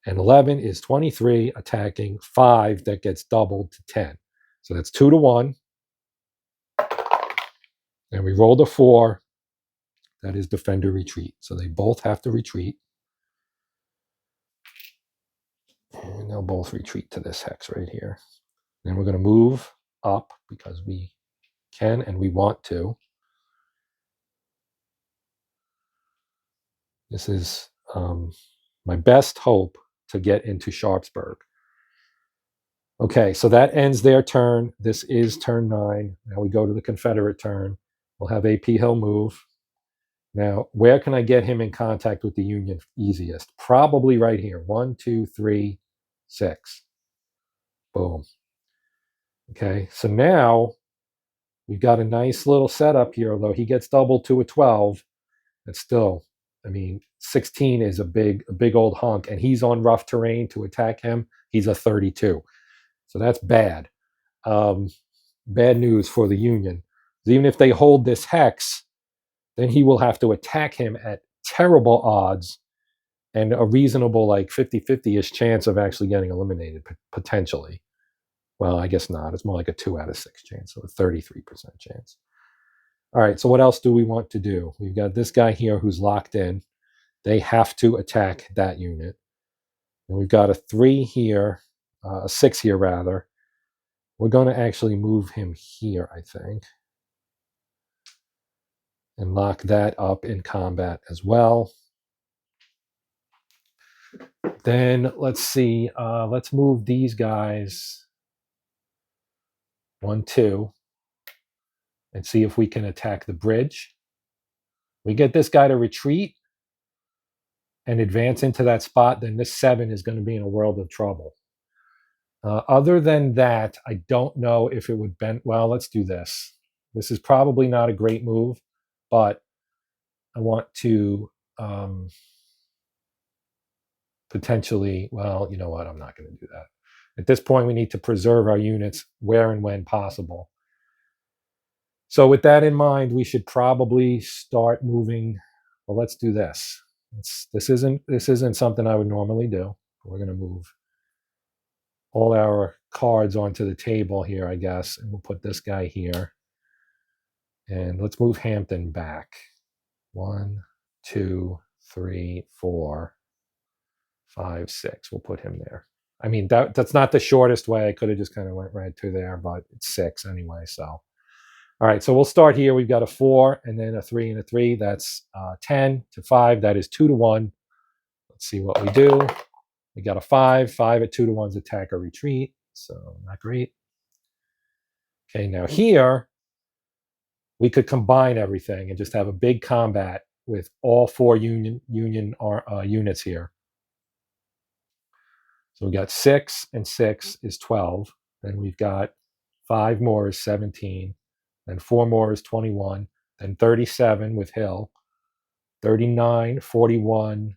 and 11 is 23, attacking 5. That gets doubled to 10. So that's 2 to 1. And we rolled a 4. That is defender retreat. So they both have to retreat. And they'll both retreat to this hex right here. Then we're going to move up because we can and we want to. This is my best hope to get into Sharpsburg. Okay, so that ends their turn. This is turn 9. Now we go to the Confederate turn. We'll have AP Hill move. Now, where can I get him in contact with the Union easiest? Probably right here. 1, 2, 3, 6. Boom. Okay, so now we've got a nice little setup here, although he gets doubled to a 12. It's still, 16 is a big old hunk, and he's on rough terrain. To attack him, he's a 32. So that's bad. Bad news for the Union. Even if they hold this hex, then he will have to attack him at terrible odds and a reasonable 50-50-ish chance of actually getting eliminated, potentially. Well, I guess not. It's more like a 2 out of 6 chance, so a 33% chance. All right, so what else do we want to do? We've got this guy here who's locked in. They have to attack that unit. And we've got a 3 here, a 6 here rather. We're going to actually move him here, I think. and lock that up in combat as well. Then let's see, let's move these guys 1, 2, and see if we can attack the bridge. We get this guy to retreat and advance into that spot, then this 7 is going to be in a world of trouble. Other than that, I don't know if it would bend. Well, let's do this. This is probably not a great move, but I want to potentially, well, you know what? I'm not going to do that. At this point, we need to preserve our units where and when possible. So with that in mind, we should probably start moving. Well, let's do this. This isn't something I would normally do. We're going to move all our cards onto the table here, I guess, and we'll put this guy here. And let's move Hampton back. 1, 2, 3, 4, 5, 6. We'll put him there. I mean, that's not the shortest way. I could have just kind of went right to there, but it's 6 anyway. So, all right. So we'll start here. We've got a 4 and then a 3 and a 3. That's 10 to 5. That is 2 to 1. Let's see what we do. We got a 5. 5 at 2 to 1's attack or retreat. So not great. Okay, now here we could combine everything and just have a big combat with all 4 Union units here. So we got 6 and 6 is 12. Then we've got 5 more is 17. Then 4 more is 21. Then 37 with Hill. 39, 41,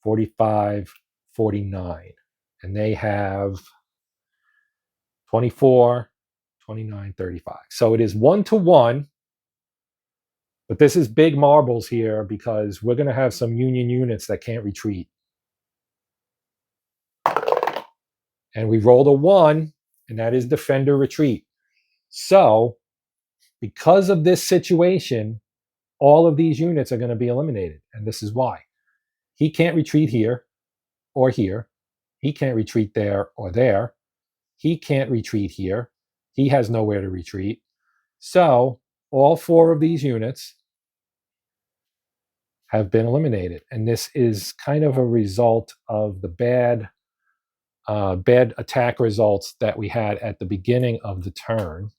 45, 49. And they have 24, 29, 35. So it is 1 to 1. But this is big marbles here because we're going to have some Union units that can't retreat. And we rolled a 1, and that is defender retreat. So because of this situation, all of these units are going to be eliminated. And this is why. He can't retreat here or here. He can't retreat there or there. He can't retreat here. He has nowhere to retreat. So all 4 of these units have been eliminated. And this is kind of a result of the bad attack results that we had at the beginning of the turn.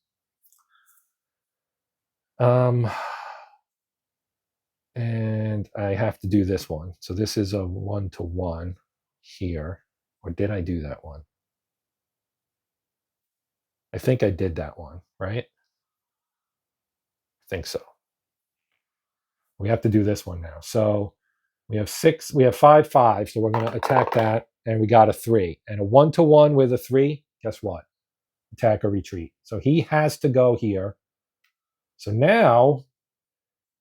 And I have to do this one. So this is a 1 to 1 here. Or did I do that one? I think I did that one, right? I think so. We have to do this one now. So we have 5, 5. So we're going to attack that. And we got a 3. And a 1 to 1 with a 3, guess what? Attack or retreat. So he has to go here. So now,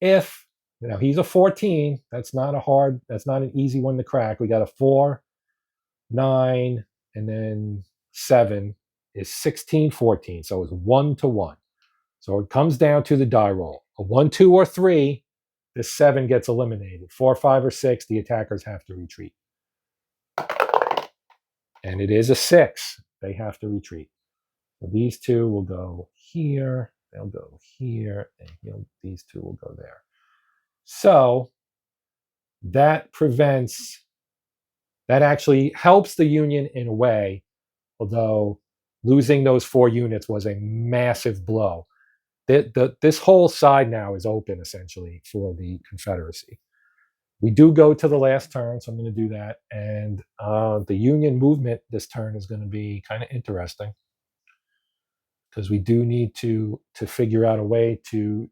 if he's a 14, that's not an easy one to crack. We got a 4, 9, and then 7 is 16, 14. So it's 1 to 1. So it comes down to the die roll. A 1, 2, or 3, this 7 gets eliminated. 4, 5, or 6, the attackers have to retreat. And it is a 6. They have to retreat. So these 2 will go here. They'll go here. And these 2 will go there. So that actually helps the Union in a way, although losing those 4 units was a massive blow. This whole side now is open, essentially, for the Confederacy. We do go to the last turn, so I'm going to do that. And the Union movement this turn is going to be kind of interesting because we do need to figure out a way to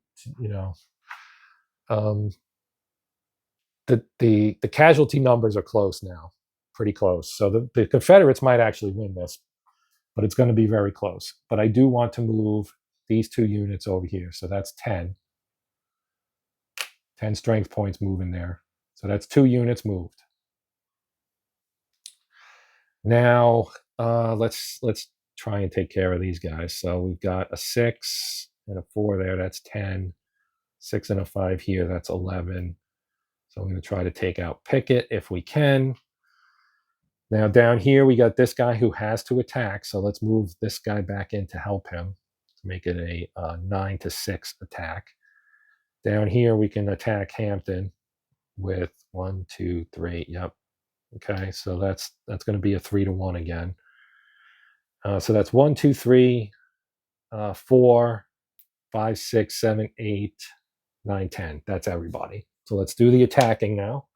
the casualty numbers are close now, pretty close. So the Confederates might actually win this, but it's going to be very close. But I do want to move these 2 units over here. So that's 10. 10 strength points moving there. So that's 2 units moved. Now let's try and take care of these guys. So we've got a 6 and a 4 there. That's 10. 6 and a 5 here. That's 11. So I'm going to try to take out Pickett if we can. Now down here, we got this guy who has to attack. So let's move this guy back in to help him to make it a 9 to 6 attack. Down here, we can attack Hampton with 1, 2, 3. Yep. Okay, so that's going to be a 3-1 again. So that's 1, 2, 3, 4, 5, 6, 7, 8, 9, 10. That's everybody. So let's do the attacking now.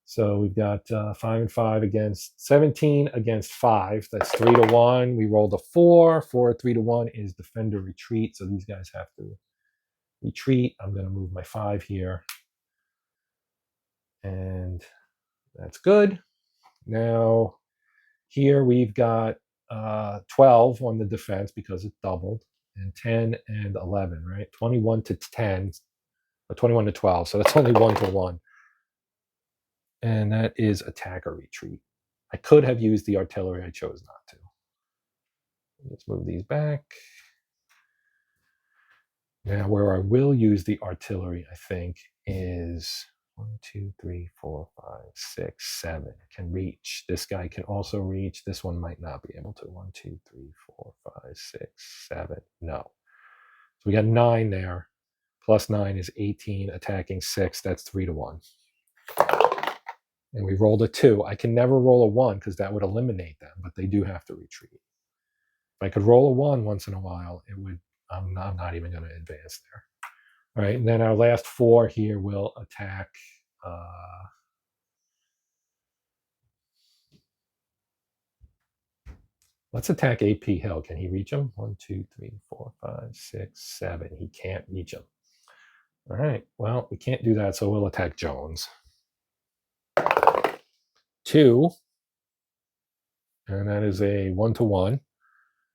So we've got 5 and 5 against 17 against 5. That's 3-1. We rolled a 4. 4, 3-1 is defender retreat. So these guys have to retreat. I'm going to move my 5 here. And that's good. Now here we've got 12 on the defense because it doubled, and 10 and 11, right? 21 to 10, or 21 to 12. So that's only 1-1. And that is attacker retreat. I could have used the artillery. I chose not to. Let's move these back. Now, where I will use the artillery, I think, is 1, 2, 3, 4, 5, 6, 7. Can reach. This guy can also reach. This one might not be able to. 1, 2, 3, 4, 5, 6, 7. No. So we got 9 there. Plus 9 is 18. Attacking 6. That's 3-1. And we rolled a 2. I can never roll a 1 because that would eliminate them, but they do have to retreat. If I could roll a 1 once in a while, it would. I'm not even going to advance there. All right, and then our last 4 here will attack. Let's attack AP Hill. Can he reach him? 1, 2, 3, 4, 5, 6, 7. He can't reach him. All right, well, we can't do that, so we'll attack Jones. 2, and that is a 1-1,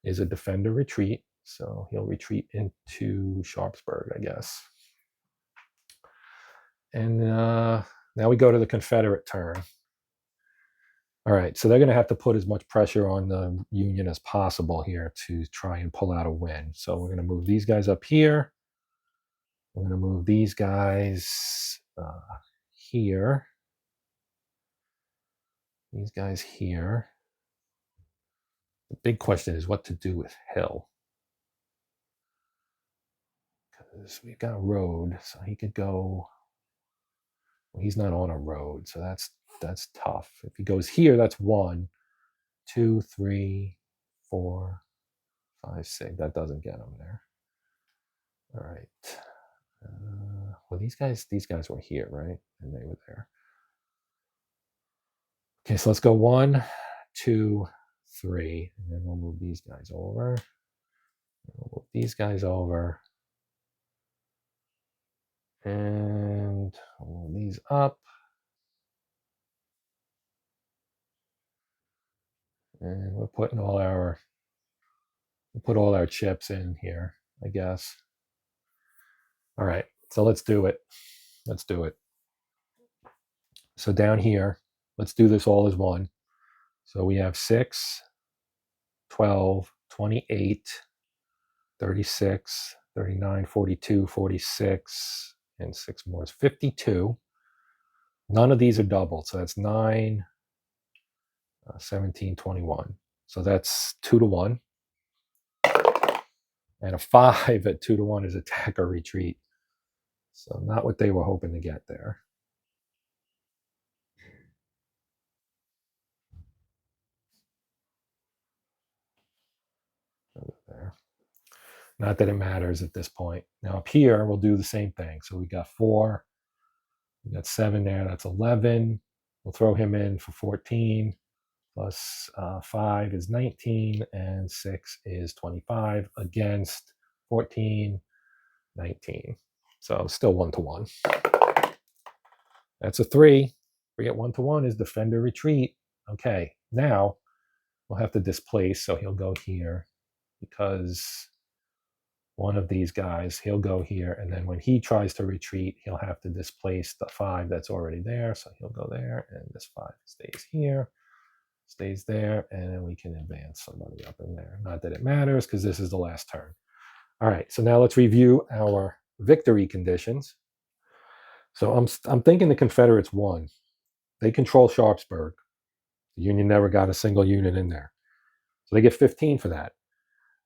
is a defender retreat. So he'll retreat into Sharpsburg, I guess. And now we go to the Confederate turn. All right, so they're going to have to put as much pressure on the Union as possible here to try and pull out a win. So we're going to move these guys up here. We're going to move these guys here. These guys here. The big question is what to do with Hill. Because we've got a road, so he could go. Well, he's not on a road, so that's tough. If he goes here, that's 1, 2, 3, 4, 5, 6. That doesn't get him there. All right. Well, these guys were here, right? And they were there. Okay, so let's go 1, 2, 3, and then we'll move these guys over. We'll move these guys over. And we'll move these up. And we're putting all our chips in here, I guess. All right, so let's do it. Let's do it. So down here, let's do this all as one. So we have 6, 12, 28, 36, 39, 42, 46, and 6 more is 52. None of these are doubled, so that's 9, 17, 21. So that's 2-1. And a 5 at 2-1 is attack or retreat. So not what they were hoping to get there. There. Not that it matters at this point. Now up here, we'll do the same thing. So we got 4, we got 7 there, that's 11. We'll throw him in for 14, plus 5 is 19, and 6 is 25 against 14, 19. So still 1-1. That's a 3. 3 at 1-1 is defender retreat. Okay, now we'll have to displace, so he'll go here because one of these guys, he'll go here, and then when he tries to retreat, he'll have to displace the 5 that's already there, so he'll go there, and this 5 stays here, stays there, and then we can advance somebody up in there. Not that it matters, because this is the last turn. All right, so now let's review our victory conditions. So I'm thinking the Confederates won. They control Sharpsburg. The Union never got a single unit in there. So they get 15 for that.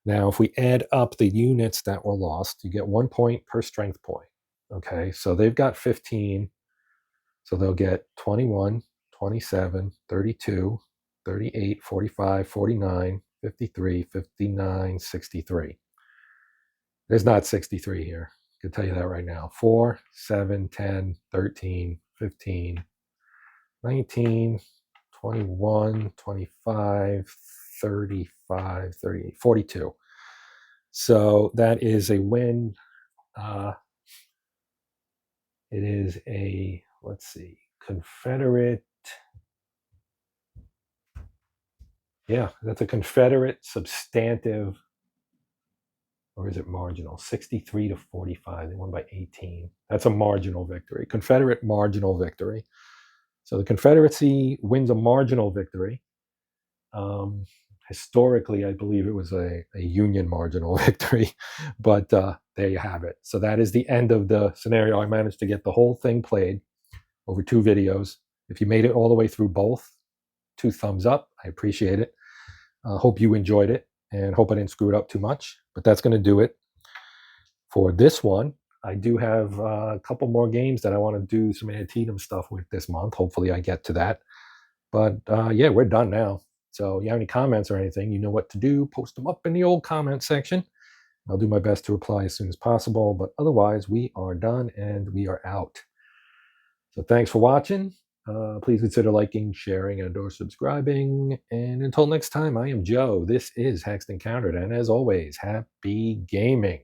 Now, if we add up the units that were lost, you get 1 point per strength point. Okay, so they've got 15. So they'll get 21, 27, 32, 38, 45, 49, 53, 59, 63. There's not 63 here. I can tell you that right now. 4, 7, 10, 13, 15, 19, 21, 25, 35, 38, 42. So that is a win. It is a, let's see, Confederate. Yeah, that's a Confederate substantive, or is it marginal? 63 to 45. They won by 18. That's a marginal victory. Confederate marginal victory. So the Confederacy wins a marginal victory. Historically, I believe it was a Union marginal victory, but there you have it. So that is the end of the scenario. I managed to get the whole thing played over 2 videos. If you made it all the way through both, 2 thumbs up. I appreciate it. Hope you enjoyed it, and hope I didn't screw it up too much. But that's going to do it for this one. I do have a couple more games that I want to do some Antietam stuff with this month. Hopefully I get to that. But yeah, we're done now. So you have any comments or anything, you know what to do. Post them up in the old comment section. I'll do my best to reply as soon as possible. But otherwise, we are done and we are out. So thanks for watching. Please consider liking, sharing, and or subscribing. And until next time, I am Joe. This is Hexed Encountered. And as always, happy gaming.